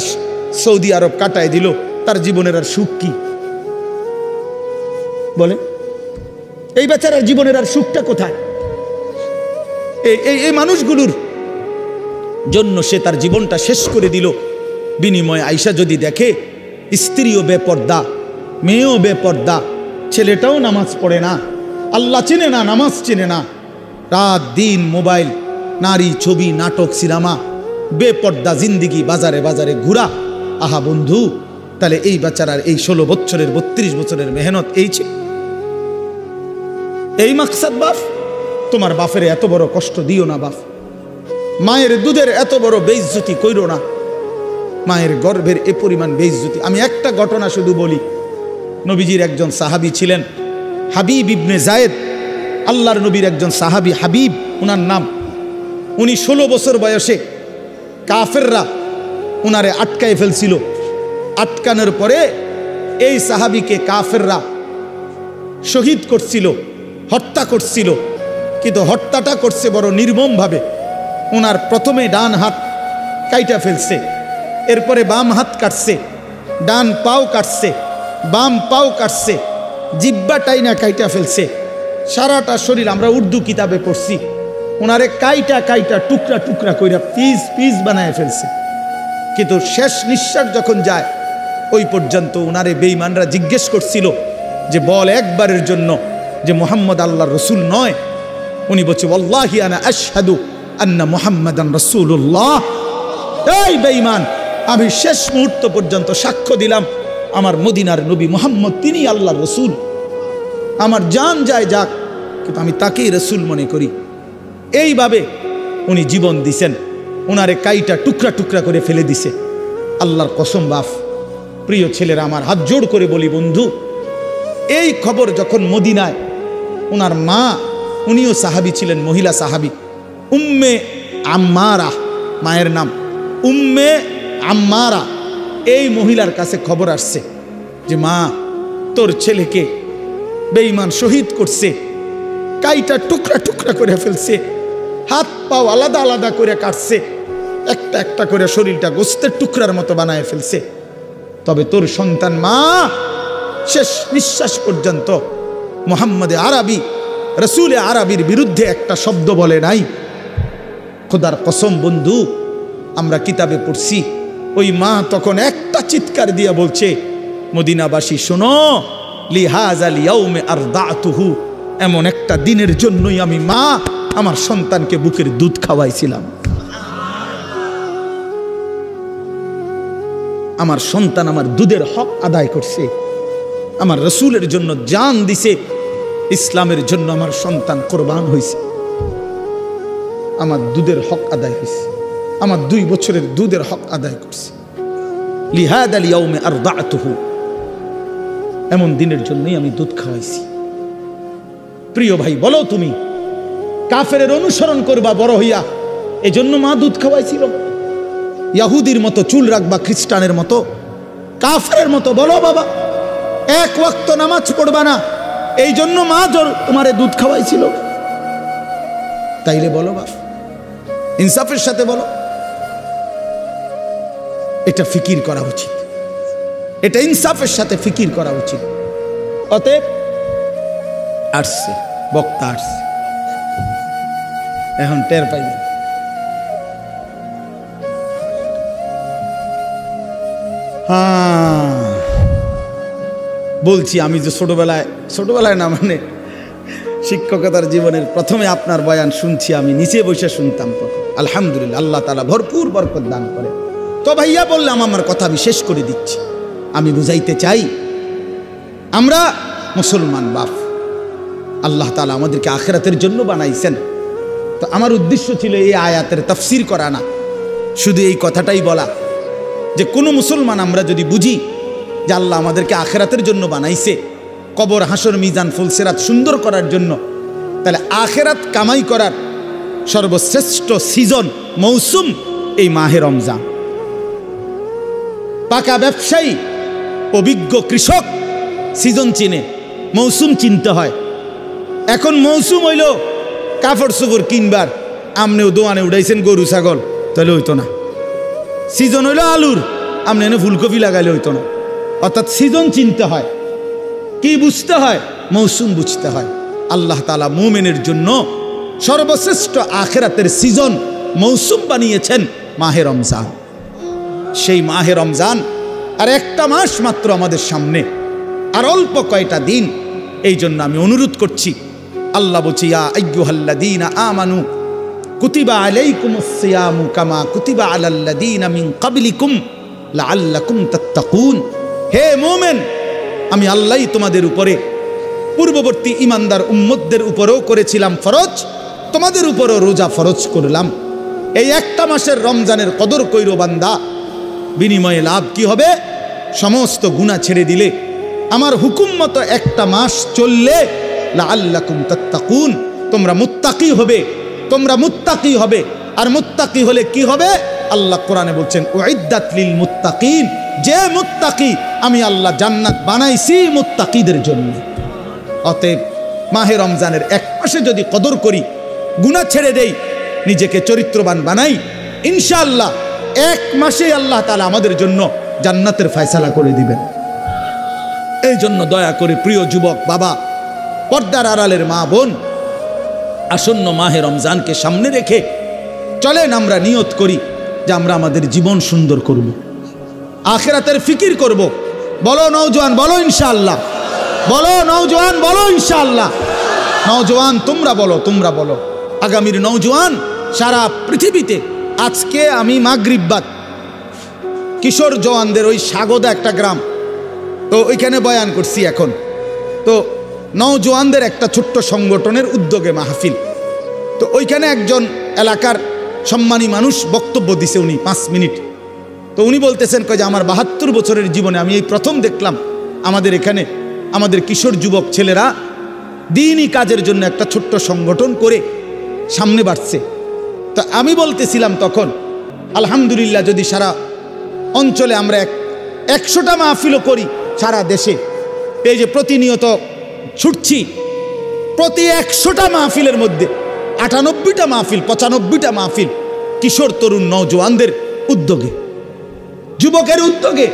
সৌদি আরব কাটায় দিল। তার জীবনের আর সুখ কি বলে? এই বেচারার জীবনের আর সুখটা কোথায়? এই মানুষগুলোর জন্য সে তার জীবনটা শেষ করে দিল। বিনিময়ে আয়সা যদি দেখে স্ত্রীও বেপর্দা, মেয়েও বেপর্দা, ছেলেটাও নামাজ পড়ে না, আল্লাহ চেনে না, নামাজ চেনে না, রাত দিন মোবাইল, নারী, ছবি, নাটক, সিনেমা, বেপর্দা জিন্দিগি, বাজারে বাজারে ঘুরা। আহা বন্ধু, তাহলে এই বেচারার এই 16 বছরের 32 বছরের মেহনত এই ছিল, এই মাকসাদ। বাপ, তোমার বাপের এত বড় কষ্ট দিও না বাপ। মায়ের দুধের এত বড় বেইজ্জতি কইরো না। মায়ের গর্ভের এ পরিমাণ বেইজ্জতি। আমি একটা ঘটনা শুধু বলি। নবীজির একজন সাহাবী ছিলেন হাবিব ইবনে জায়েদ, আল্লাহর নবীর একজন সাহাবী হাবিব উনার নাম। উনি 16 বছর বয়সে কাফেররা উনারে আটকায় ফেলছিল। আটকানোর পরে এই সাহাবীকে কাফেররা শহীদ করছিল, হত্যা করছিল। কিন্তু হত্যাটা করছে বড় নির্মমভাবে। উনার প্রথমে ডান হাত কাইটা ফেলছে, এরপরে বাম হাত কাটছে, ডান পাও কাটছে, বাম পাও কাটছে, জিব্বা টাইনা কাইটা ফেলছে, সারাটা শরীর। আমরা উর্দু কিতাবে পড়ছি, উনারে কাইটা কাইটা টুকরা টুকরা কইরা পিস পিস বানায় ফেলছে। কিন্তু শেষ নিঃশ্বাস যখন যায়, ওই পর্যন্ত উনারে বেঈমানরা জিজ্ঞেস করছিল যে বল একবারের জন্য যে মুহাম্মদ আল্লাহর রসুল নয়। উনি বলছে ওয়াল্লাহি আনা আশহাদু আন্না মুহাম্মাদান রাসূলুল্লাহ। এই বেঈমান, আমি শেষ মুহূর্ত পর্যন্ত সাক্ষ্য দিলাম আমার মদিনার নবী মুহাম্মদ তিনি আল্লাহর রসুল। আমার জান যায় যাক, কিন্তু আমি তাকেই রসুল মনে করি। এইভাবে উনি জীবন দিছেন। ওনারে কাইটা টুকরা টুকরা করে ফেলে দিছে। আল্লাহর কসম বাপ, প্রিয় ছেলেরা, আমার হাত জোড় করে বলি বন্ধু, এই খবর যখন মদিনায় ওনার মা, উনিও সাহাবী ছিলেন, মহিলা সাহাবী, উম্মে আম্মারা মায়ের নাম, উম্মে আম্মারা, এই মহিলার কাছে খবর আসছে যে মা, তোর ছেলেকে বেঈমান শহীদ করছে, কাইটা টুকরা টুকরা করে ফেলছে, হাত পাও আলাদা আলাদা করে কাটছে, একটা একটা করে শরীরটা গোস্তের টুকরার মতো বানায় ফেলছে। তবে তোর সন্তান মা শেষ নিঃশ্বাস পর্যন্ত মুহাম্মদে আরবি, রসুলে আরবির বিরুদ্ধে একটা শব্দ বলে নাই। খোদার কসম বন্ধু, আমরা কিতাবে পড়ছি, ওই মা তখন একটা চিৎকার দিয়া বলছে, মদিনাবাসী শোনো, লিহাযাল ইয়াউমে আরদাতুহু, এমন একটা দিনের জন্যই আমি মা আমার সন্তানকে বুকের দুধ খাওয়াইছিলাম। আমার সন্তান আমার দুধের হক আদায় করছে, আমার রসুলের জন্য জান দিছে, ইসলামের জন্য আমার সন্তান কোরবান হয়েছে, আমার দুধের হক আদায় হয়েছে, আমার 2 বছরের দুধের হক আদায় করছে। লিহাযাল ইয়াউমে আরদাতুহু, এমন দিনের জন্যই আমি দুধ খাওয়াইছি। প্রিয় ভাই, বলো তুমি কাফেরের অনুসরণ করবা বড় হইয়া, এজন্য মা দুধ খাওয়াইছিল? ইয়াহুদির মতো চুল রাখবা, খ্রিস্টানের মতো, কাফেরের মতো? বলো বাবা, 1 ওয়াক্ত নামাজ পড়বা না, এই জন্য মা তোমারে দুধ খাওয়াইছিল? তাইলে বলো বাপ, ইনসাফের সাথে বলো। এটা ফিকির করা উচিত, এটা ইনসাফের সাথে ফিকির করা উচিত। অতএব আসছে বক্তা, আসছে, এখন টের পাইবে। হ্যাঁ, বলছি আমি যে ছোটবেলায় না, মানে শিক্ষকতার জীবনের প্রথমে আপনার বয়ান শুনছি, আমি নিচে বসে শুনতাম তখন। আলহামদুলিল্লাহ, আল্লাহ তাআলা ভরপুর বরকত দান করে। তো ভাইয়া বললাম, আমার কথা আমি শেষ করে দিচ্ছি। আমি বুঝাইতে চাই, আমরা মুসলমান বাপ, আল্লাহ তাআলা আমাদেরকে আখিরাতের জন্য বানাইছেন। তো আমার উদ্দেশ্য ছিল এই আয়াতের তাফসীর করা না, শুধু এই কথাটাই বলা যে কোনো মুসলমান আমরা যদি বুঝি যে আল্লাহ আমাদেরকে আখিরাতের জন্য বানাইছে, কবর, হাসর, মিজান, ফুলসিরাত সুন্দর করার জন্য, তাহলে আখিরাত কামাই করার সর্বশ্রেষ্ঠ সিজন, মৌসুম এই মাহে রমজান। পাকা ব্যবসায়ী, অভিজ্ঞ কৃষক সিজন চিনে, মৌসুম চিনতে হয়। এখন মৌসুম হইল কাপড় চোপড় কিনবার, আমনেও দোয়ানে উঠাইছেন গরু ছাগল, তাহলে হইতো না। সিজন হইল আলুর, আমনে এনে ফুলকপি লাগাইলে হইতো না। অর্থাৎ সিজন চিনতে হয়। কি বুঝতে হয়? মৌসুম বুঝতে হয়। আল্লাহ তাআলা মুমিনের জন্য সর্বশ্রেষ্ঠ আখিরাতের সিজন, মৌসুম বানিয়েছেন মাহে রমজান। সেই মাহে রমজান আর একটা মাস মাত্র আমাদের সামনে, আর অল্প কয়টা দিন। এই জন্য আমি অনুরোধ করছি, আল্লাহ বলছি, ইয়া আইয়ুহাল্লাযীনা আমানু কুতিবা আলাইকুমুস সিয়ামু কামা কুতিবা আলাল্লাযীনা মিন ক্বাবলিকুম লাআল্লাকুম তাত্তাকুন। হে মুমিন, আমি আল্লাহই তোমাদের উপরে, পূর্ববর্তী ইমানদার উম্মতদের উপরেও করেছিলাম ফরজ, তোমাদের উপরও রোজা ফরজ করলাম। এই একটা মাসের রমজানের কদর কইরো বান্দা, বিনিময়ে লাভ কি হবে? সমস্ত গুনাহ ছেড়ে দিলে, আমার হুকুম মতো একটা মাস চললে, লাআল্লাকুম তাত্তাকুন, তোমরা মুত্তাকি হবে, তোমরা মুত্তাকি হবে। আর মুত্তাকি হলে কি হবে? আল্লাহ কোরআনে বলছেন, উইদ্দাত লিল মুত্তাকিন, যে মুত্তাকি আমি আল্লাহ জান্নাত বানাইছি মুত্তাকিদের জন্য। অতএব মাহে রমজানের এক মাসে যদি কদর করি, গুনাহ ছেড়ে দেই, নিজেকে চরিত্রবান বানাই, ইনশাআল্লাহ এক মাসে আল্লাহ তাআলা আমাদের জন্য জান্নাতের ফয়সালা করে দিবেন। এই জন্য দয়া করে প্রিয় যুবক বাবা, পর্দার আড়ালের মা বোন, আসন্ন মাহে রমজানকে সামনে রেখে চলেন আমরা নিয়ত করি যে আমরা আমাদের জীবন সুন্দর করব, আখিরাতের ফিকির করব। বলো নওজোয়ান, বলো ইনশাআল্লাহ। বলো নওজোয়ান, বলো ইনশাআল্লাহ। নওজোয়ান তোমরা বলো, তোমরা বলো। আগামীর নওজোয়ান সারা পৃথিবীতে। আজকে আমি মাগরিব বাদ কিশোর জওয়ানদের ওই স্বাগতা একটা গ্রাম, তো ওইখানে বয়ান করছি। এখন তো নওজোয়ানদের একটা ছোট্ট সংগঠনের উদ্যোগে মাহফিল, তো ওইখানে একজন এলাকার সম্মানী মানুষ বক্তব্য দিছে, উনি 5 মিনিট। তো উনি বলতেছেন যে আমার 72 বছরের জীবনে আমি এই প্রথম দেখলাম আমাদের এখানে আমাদের কিশোর যুবক ছেলেরা দিনই কাজের জন্য একটা ছোট্ট সংগঠন করে সামনে বাড়ছে। তো আমি বলতেছিলাম তখন, আলহামদুলিল্লাহ, যদি সারা অঞ্চলে আমরা 100টা মাহফিলও করি সারা দেশে, এই যে প্রতিনিয়ত ছুটছি, প্রতি 100টা মাহফিলের মধ্যে 98টা মাহফিল, 95টা মাহফিল কিশোর তরুণ নওজোয়ানদের উদ্যোগে, যুবকের উদ্যোগে।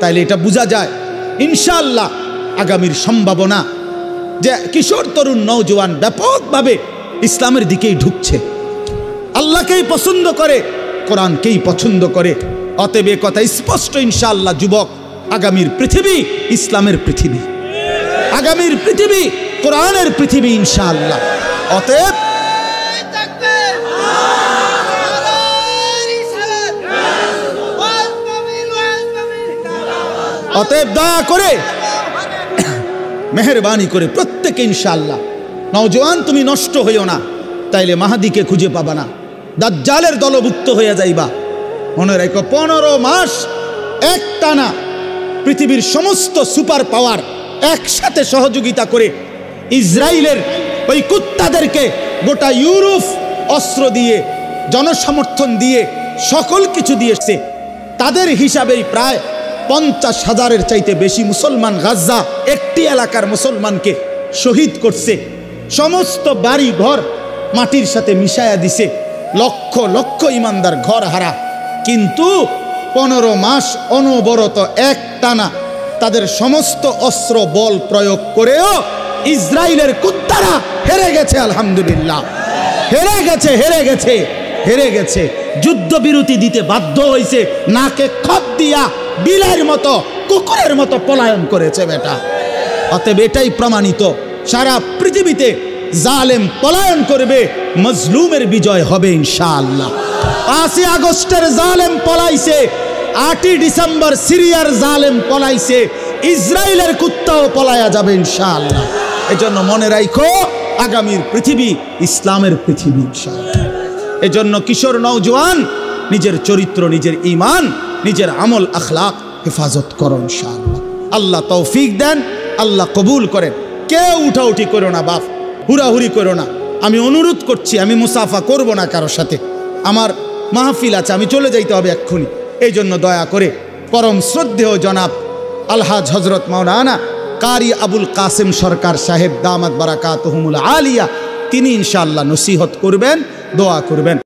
তাইলে এটা বোঝা যায় ইনশাআল্লাহ আগামীর সম্ভাবনা যে কিশোর তরুণ নওজোয়ান ব্যাপকভাবে ইসলামের দিকেই ঢুকছে, আল্লাহকেই পছন্দ করে, কোরআনকেই পছন্দ করে। অতএব এ কথা স্পষ্ট ইনশাআল্লাহ, যুবক, আগামীর পৃথিবী ইসলামের পৃথিবী, আগামীর পৃথিবী কোরআনের পৃথিবী ইনশাআল্লাহ। অতএব দয়া করে, মেহেরবানি করে প্রত্যেকে ইনশাআল্লাহ, নওজোয়ান তুমি নষ্ট হইও না, তাইলে মাহাদিকে খুঁজে পাবা না, দাজ্জালের দলভুক্ত হয়ে যাইবা। মনে রেখো, 15 মাস একটানা পৃথিবীর সমস্ত সুপার পাওয়ার একসাথে সহযোগিতা করে ইসরায়েলের ওই কুত্তাদেরকে গোটা ইউরোপ অস্ত্র দিয়ে, জনসমর্থন দিয়ে, সকল কিছু দিয়েছে। তাদের হিসাবেই প্রায় 50,000-এর চাইতে বেশি মুসলমান গাজ্জা একটি এলাকার মুসলমানকে শহীদ করছে। সমস্ত বাড়ি ঘর মাটির সাথে মিশায়া দিছে, লক্ষ লক্ষ ইমানদার ঘর হারা। কিন্তু 15 মাস অনবরত একটানা তাদের সমস্ত অস্ত্র বল প্রয়োগ করেও ইসরায়েলের কুত্তারা হেরে গেছে। আলহামদুলিল্লাহ, হেরে গেছে, হেরে গেছে, হেরে গেছে। যুদ্ধবিরতি দিতে বাধ্য হয়েছে, নাকে খত দিয়া বিলের মতো, কুকুরের মতো পলায়ন করেছে বেটা। অতএব এটাই প্রমাণিত, সারা পৃথিবীতে জালেম পলায়ন করবে, মজলুমের বিজয় হবে ইনশাআল্লাহ। 5ই আগস্টের জালেম পলাইছে, 8ই ডিসেম্বর সিরিয়ার জালেম পলাইছে, ইসরায়েলের কুত্তাও পলায়া যাবে ইনশাআল্লাহ। এজন্য মনে রাখো, আগামীর পৃথিবী ইসলামের পৃথিবী ইনশাআল্লাহ। এজন্য কিশোর নওজোয়ান নিজের চরিত্র, নিজের ঈমান, নিজের আমল আখলাক হেফাজত করো ইনশাআল্লাহ। আল্লাহ তৌফিক দেন, আল্লাহ কবুল করেন। কেউ উঠাউঠি করো না বাপ, হুড়াহুড়ি করো না। আমি অনুরোধ করছি, আমি মুসাফা করব না কারোর সাথে, আমার মাহফিল আছে, আমি চলে যাইতে হবে এক্ষুনি। এই জন্য দয়া করে পরম শ্রদ্ধেয় জনাব আলহাজ হজরত মাওলানা কারি আবুল কাসেম সরকার সাহেব দামাত বারাকাতুহুমুল আলিয়া, তিনি ইনশাআল্লাহ নসিহত করবেন, দোয়া করবেন।